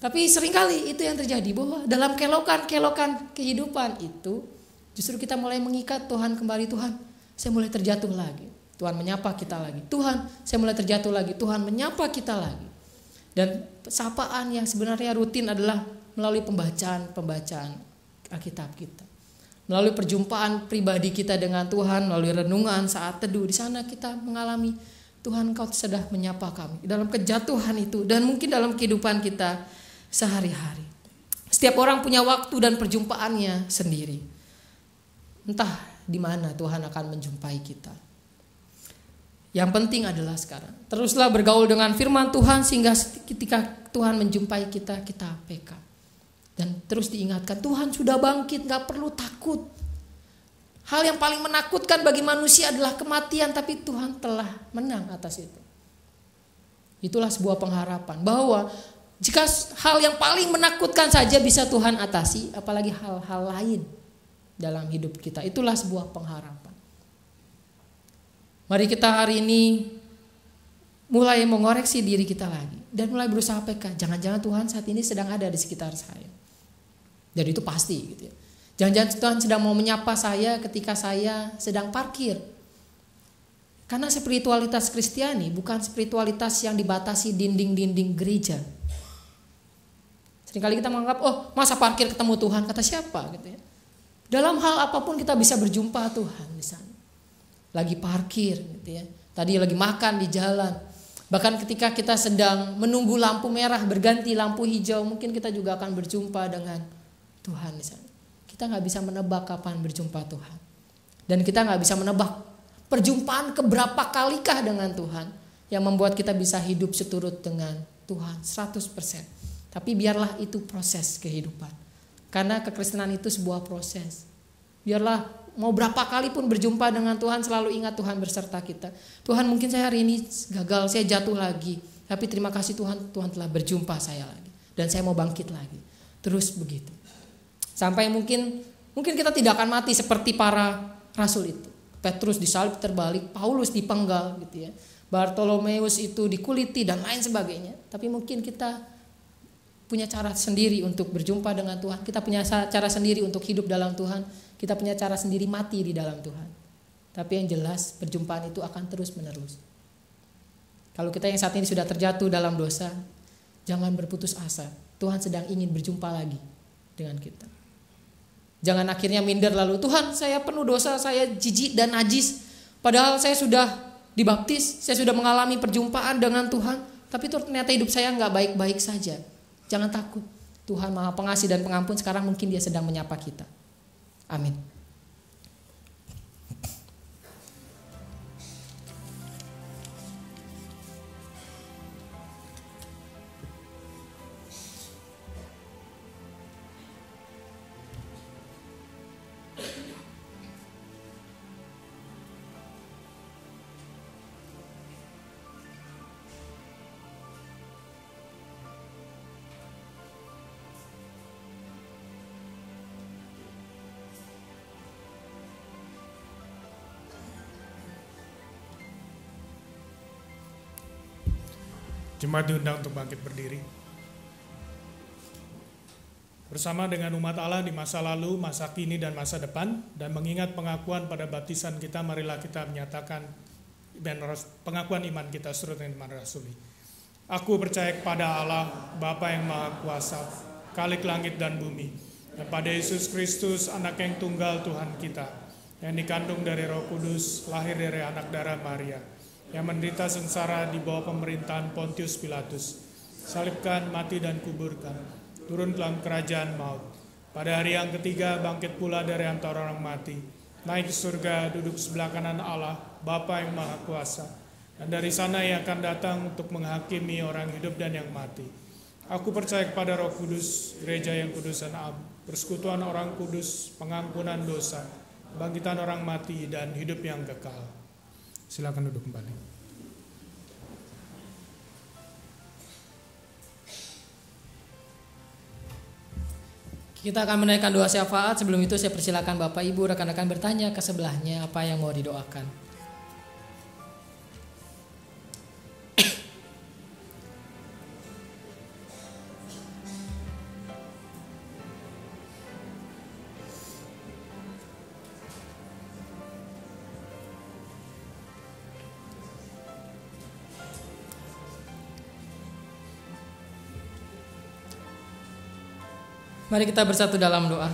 Tapi seringkali itu yang terjadi. Bahwa dalam kelokan-kelokan kehidupan itu Justru kita mulai mengikat Tuhan kembali. Tuhan, saya mulai terjatuh lagi. Tuhan menyapa kita lagi. Tuhan, saya mulai terjatuh lagi. Tuhan menyapa kita lagi. Dan sapaan yang sebenarnya rutin adalah melalui pembacaan Alkitab kita. Melalui perjumpaan pribadi kita dengan Tuhan, melalui renungan saat teduh. Di sana kita mengalami Tuhan, Engkau sudah menyapa kami dalam kejatuhan itu dan mungkin dalam kehidupan kita sehari-hari. Setiap orang punya waktu dan perjumpaannya sendiri. Entah di mana Tuhan akan menjumpai kita. Yang penting adalah sekarang teruslah bergaul dengan firman Tuhan sehingga ketika Tuhan menjumpai kita, kita peka. Dan terus diingatkan, Tuhan sudah bangkit, gak perlu takut. Hal yang paling menakutkan bagi manusia adalah kematian, tapi Tuhan telah menang atas itu. Itulah sebuah pengharapan bahwa jika hal yang paling menakutkan saja bisa Tuhan atasi, apalagi hal-hal lain dalam hidup kita. Itulah sebuah pengharapan. Mari kita hari ini mulai mengoreksi diri kita lagi dan mulai berusaha peka. Jangan-jangan Tuhan saat ini sedang ada di sekitar saya. Dan itu pasti gitu ya. Jangan-jangan Tuhan sedang mau menyapa saya ketika saya sedang parkir. Karena spiritualitas Kristiani bukan spiritualitas yang dibatasi dinding-dinding gereja. Seringkali kita menganggap, oh masa parkir ketemu Tuhan, kata siapa gitu ya. Dalam hal apapun kita bisa berjumpa Tuhan di sana. Lagi parkir gitu ya. Tadi lagi makan di jalan. Bahkan ketika kita sedang menunggu lampu merah berganti lampu hijau, mungkin kita juga akan berjumpa dengan Tuhan di sana. Kita nggak bisa menebak kapan berjumpa Tuhan. Dan kita nggak bisa menebak perjumpaan keberapa kalikah dengan Tuhan yang membuat kita bisa hidup seturut dengan Tuhan 100%. Tapi biarlah itu proses kehidupan. Karena kekristenan itu sebuah proses. Biarlah mau berapa kali pun berjumpa dengan Tuhan, selalu ingat Tuhan berserta kita. Tuhan, mungkin saya hari ini gagal, saya jatuh lagi. Tapi terima kasih Tuhan, Tuhan telah berjumpa saya lagi. Dan saya mau bangkit lagi. Terus begitu. Sampai mungkin kita tidak akan mati seperti para rasul itu. Petrus disalib terbalik, Paulus dipenggal gitu ya. Bartolomeus itu dikuliti dan lain sebagainya. Tapi mungkin kita punya cara sendiri untuk berjumpa dengan Tuhan. Kita punya cara sendiri untuk hidup dalam Tuhan. Kita punya cara sendiri mati di dalam Tuhan. Tapi yang jelas perjumpaan itu akan terus menerus. Kalau kita yang saat ini sudah terjatuh dalam dosa, jangan berputus asa. Tuhan sedang ingin berjumpa lagi dengan kita. Jangan akhirnya minder lalu, Tuhan saya penuh dosa, saya jijik dan najis. Padahal saya sudah dibaptis, saya sudah mengalami perjumpaan dengan Tuhan. Tapi ternyata hidup saya gak baik-baik saja. Jangan takut, Tuhan Maha Pengasih dan Pengampun, sekarang mungkin Dia sedang menyapa kita. Amin. Jemaat diundang untuk bangkit berdiri. Bersama dengan umat Allah di masa lalu, masa kini, dan masa depan, dan mengingat pengakuan pada baptisan kita, marilah kita menyatakan pengakuan iman kita seturut dengan iman rasuli. Aku percaya kepada Allah, Bapa yang Maha Kuasa, Khalik langit dan bumi, dan pada Yesus Kristus, Anak yang tunggal Tuhan kita, yang dikandung dari Roh Kudus, lahir dari anak darah Maria, yang menderita sengsara di bawah pemerintahan Pontius Pilatus, salibkan, mati dan kuburkan, turun dalam kerajaan maut. Pada hari yang ketiga bangkit pula dari antara orang mati, naik ke surga, duduk sebelah kanan Allah, Bapa yang Maha Kuasa, dan dari sana Ia akan datang untuk menghakimi orang hidup dan yang mati. Aku percaya kepada Roh Kudus, gereja yang kudus dan am, persekutuan orang kudus, pengampunan dosa, kebangkitan orang mati, dan hidup yang kekal. Silakan duduk kembali. Kita akan menaikkan doa syafaat. Sebelum itu saya persilakan Bapak Ibu rekan-rekan bertanya ke sebelahnya apa yang mau didoakan. Mari kita bersatu dalam doa.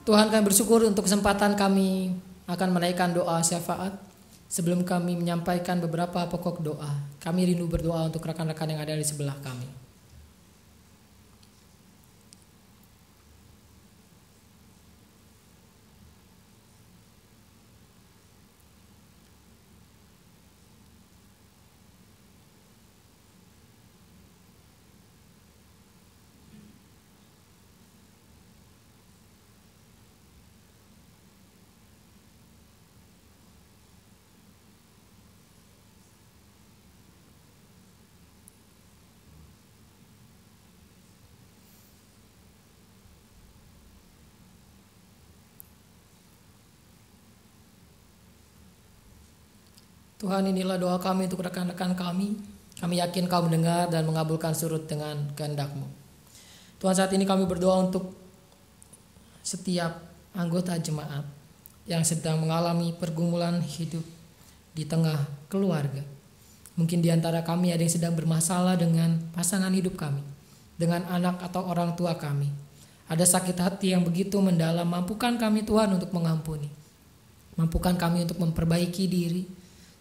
Tuhan, kami bersyukur untuk kesempatan kami akan menaikkan doa syafaat. Sebelum kami menyampaikan beberapa pokok doa, kami rindu berdoa untuk rekan-rekan yang ada di sebelah kami. Tuhan, inilah doa kami untuk rekan-rekan kami. Kami yakin Kau mendengar dan mengabulkan surut dengan kehendak-Mu. Tuhan, saat ini kami berdoa untuk setiap anggota jemaat yang sedang mengalami pergumulan hidup di tengah keluarga. Mungkin di antara kami ada yang sedang bermasalah dengan pasangan hidup kami, dengan anak atau orang tua kami. Ada sakit hati yang begitu mendalam. Mampukan kami Tuhan untuk mengampuni. Mampukan kami untuk memperbaiki diri,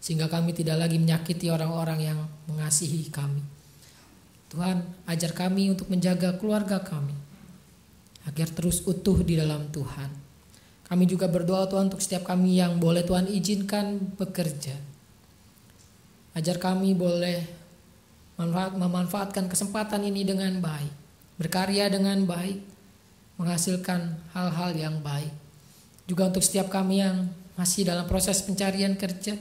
sehingga kami tidak lagi menyakiti orang-orang yang mengasihi kami. Tuhan, ajar kami untuk menjaga keluarga kami agar terus utuh di dalam Tuhan. Kami juga berdoa Tuhan untuk setiap kami yang boleh Tuhan izinkan bekerja. Ajar kami boleh memanfaatkan kesempatan ini dengan baik, berkarya dengan baik, menghasilkan hal-hal yang baik. Juga untuk setiap kami yang masih dalam proses pencarian kerja,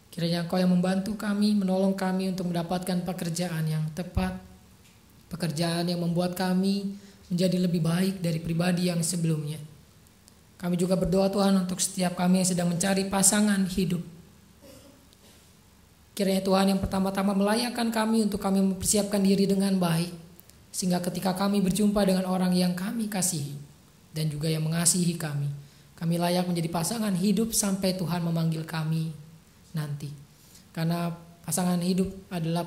kiranya Engkau yang membantu kami, menolong kami untuk mendapatkan pekerjaan yang tepat, pekerjaan yang membuat kami menjadi lebih baik dari pribadi yang sebelumnya. Kami juga berdoa Tuhan untuk setiap kami yang sedang mencari pasangan hidup. Kiranya Tuhan yang pertama-tama melayakkan kami untuk kami mempersiapkan diri dengan baik, sehingga ketika kami berjumpa dengan orang yang kami kasihi dan juga yang mengasihi kami, kami layak menjadi pasangan hidup sampai Tuhan memanggil kami nanti. Karena pasangan hidup adalah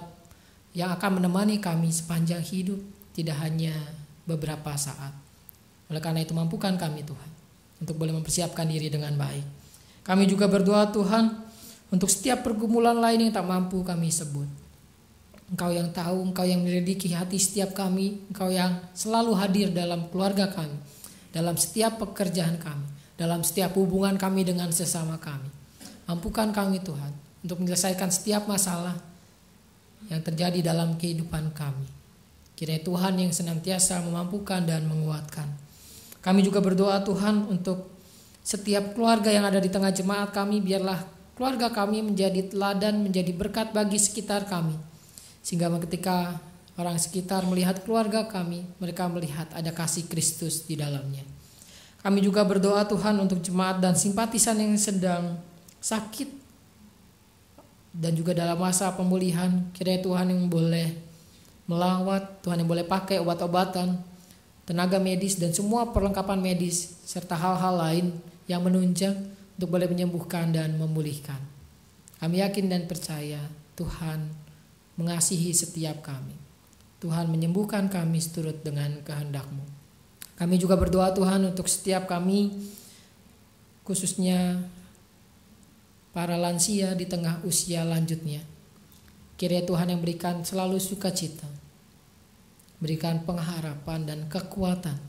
yang akan menemani kami sepanjang hidup, tidak hanya beberapa saat. Oleh karena itu mampukan kami Tuhan untuk boleh mempersiapkan diri dengan baik. Kami juga berdoa Tuhan untuk setiap pergumulan lain yang tak mampu kami sebut. Engkau yang tahu, Engkau yang menyelidiki hati setiap kami, Engkau yang selalu hadir dalam keluarga kami, dalam setiap pekerjaan kami, dalam setiap hubungan kami dengan sesama kami. Mampukan kami Tuhan untuk menyelesaikan setiap masalah yang terjadi dalam kehidupan kami. Kiranya Tuhan yang senantiasa memampukan dan menguatkan. Kami juga berdoa Tuhan untuk setiap keluarga yang ada di tengah jemaat kami. Biarlah keluarga kami menjadi teladan, menjadi berkat bagi sekitar kami. Sehingga ketika orang sekitar melihat keluarga kami, mereka melihat ada kasih Kristus di dalamnya. Kami juga berdoa Tuhan untuk jemaat dan simpatisan yang sedang sakit dan juga dalam masa pemulihan. Kiranya Tuhan yang boleh melawat, Tuhan yang boleh pakai obat-obatan, tenaga medis dan semua perlengkapan medis serta hal-hal lain yang menunjang untuk boleh menyembuhkan dan memulihkan. Kami yakin dan percaya Tuhan mengasihi setiap kami. Tuhan menyembuhkan kami seturut dengan kehendak-Mu. Kami juga berdoa Tuhan untuk setiap kami, khususnya para lansia di tengah usia lanjutnya. Kiranya Tuhan yang berikan selalu sukacita, berikan pengharapan dan kekuatan,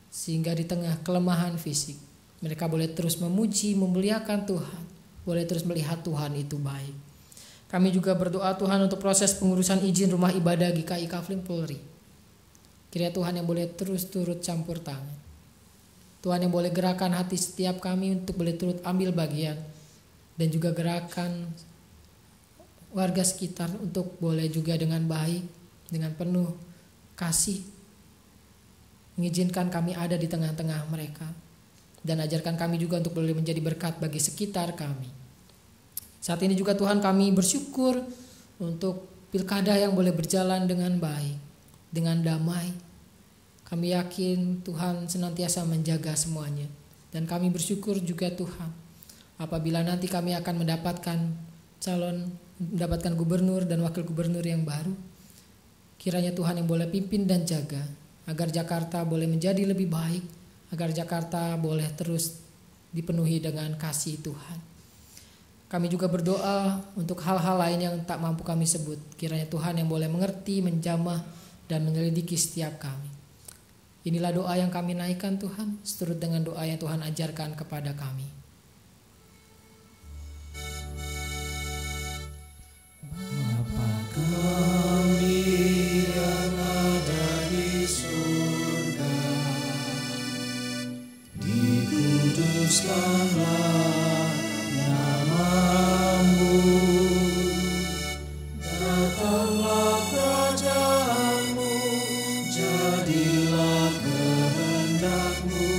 sehingga di tengah kelemahan fisik mereka boleh terus memuji, memuliakan Tuhan, boleh terus melihat Tuhan itu baik. Kami juga berdoa Tuhan untuk proses pengurusan izin rumah ibadah GKI Kafling Polri. Kiranya Tuhan yang boleh terus turut campur tangan. Tuhan yang boleh gerakan hati setiap kami untuk boleh turut ambil bagian, dan juga gerakan warga sekitar untuk boleh juga dengan baik, dengan penuh kasih, mengizinkan kami ada di tengah-tengah mereka. Dan ajarkan kami juga untuk boleh menjadi berkat bagi sekitar kami. Saat ini juga Tuhan kami bersyukur untuk pilkada yang boleh berjalan dengan baik, dengan damai. Kami yakin Tuhan senantiasa menjaga semuanya. Dan kami bersyukur juga Tuhan, apabila nanti kami akan mendapatkan gubernur dan wakil gubernur yang baru, Kiranya Tuhan yang boleh pimpin dan jaga, agar Jakarta boleh menjadi lebih baik, agar Jakarta boleh terus dipenuhi dengan kasih Tuhan. Kami juga berdoa untuk hal-hal lain yang tak mampu kami sebut. Kiranya Tuhan yang boleh mengerti, menjamah, dan menyelidiki setiap kami. Inilah doa yang kami naikkan Tuhan, seturut dengan doa yang Tuhan ajarkan kepada kami. Bapa kami yang ada di surga, dikuduskanlah nama-Mu, datanglah kerajaan-Mu, jadilah kehendak-Mu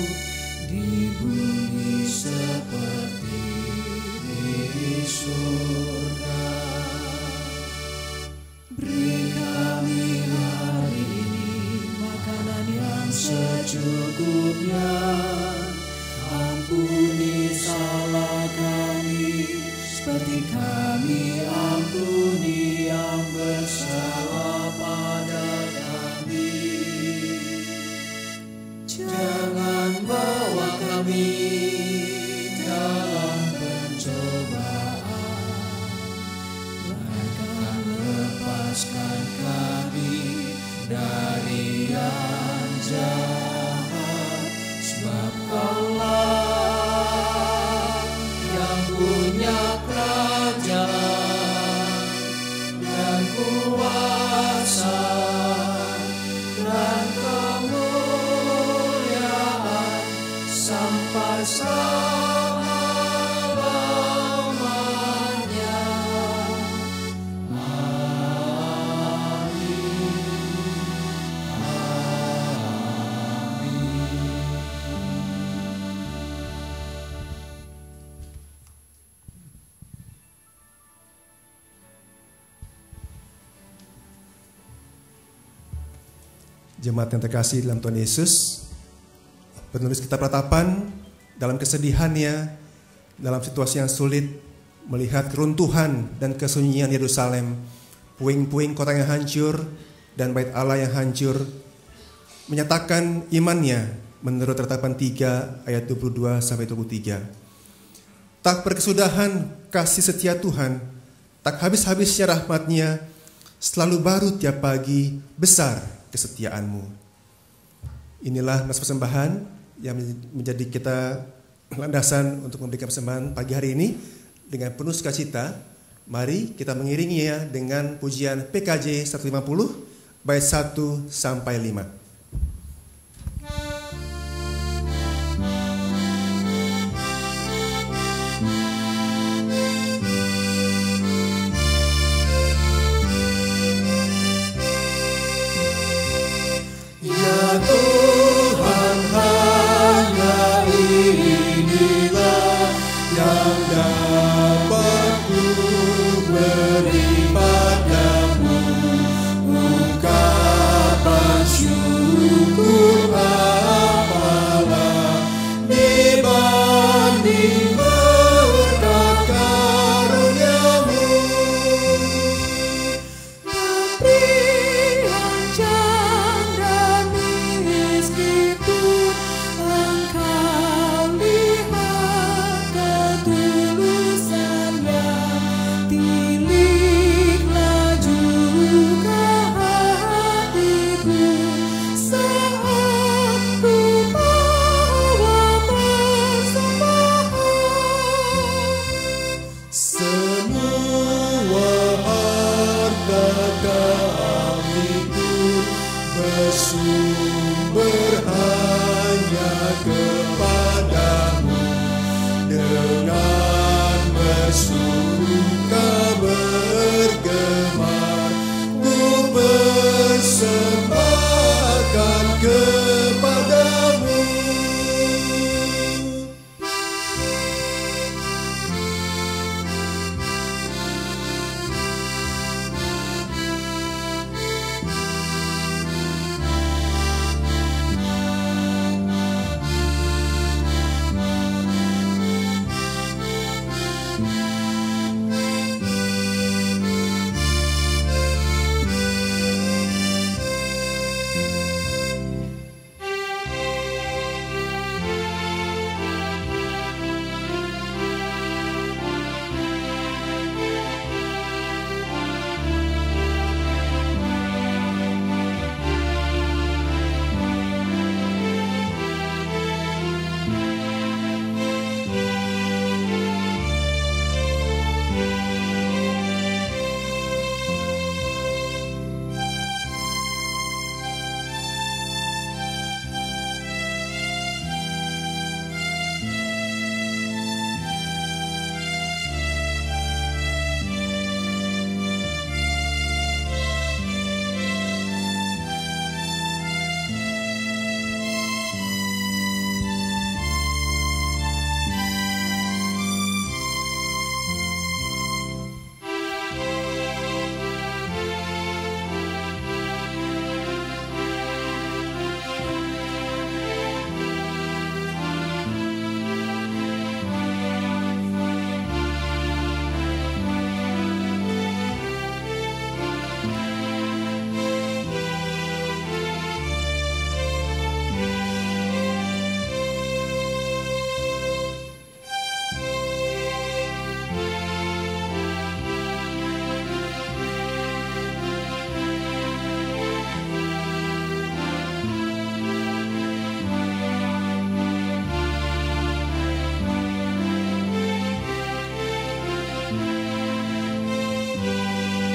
di bumi seperti di surga. Beri kami hari ini makanan yang secukupnya. Ampuni salah kami, seperti kami ampuni yang bersalah pada kami. Jangan bawa kami dalam pencobaan, melainkan lepaskan kami dari yang jahat. Sebab Allah yang punya kerajaan dan kuasa dan kemuliaan sampai selama-lamanya. Jemaat yang terkasih dalam Tuhan Yesus, penulis kitab Ratapan dalam kesedihannya, dalam situasi yang sulit, melihat keruntuhan dan kesunyian Yerusalem, puing-puing kota yang hancur dan bait Allah yang hancur, menyatakan imannya menurut Ratapan 3 ayat 22-23. Tak berkesudahan kasih setia Tuhan, tak habis-habisnya rahmat-Nya, selalu baru tiap pagi, besar kesetiaan-Mu. Inilah nas persembahan yang menjadi kita landasan untuk memberikan persembahan pagi hari ini. Dengan penuh sukacita, mari kita mengiringinya dengan pujian PKJ 150 bait 1 sampai 5. Tuhan, hanya inilah yang dapat ku beri padamu, ungkapan syukur apalah dibanding berkat karunia-Mu. Bersumber hanya kepadamu, dengan bersuka bergemar ku persembahkan kepadamu.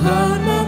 Tuhan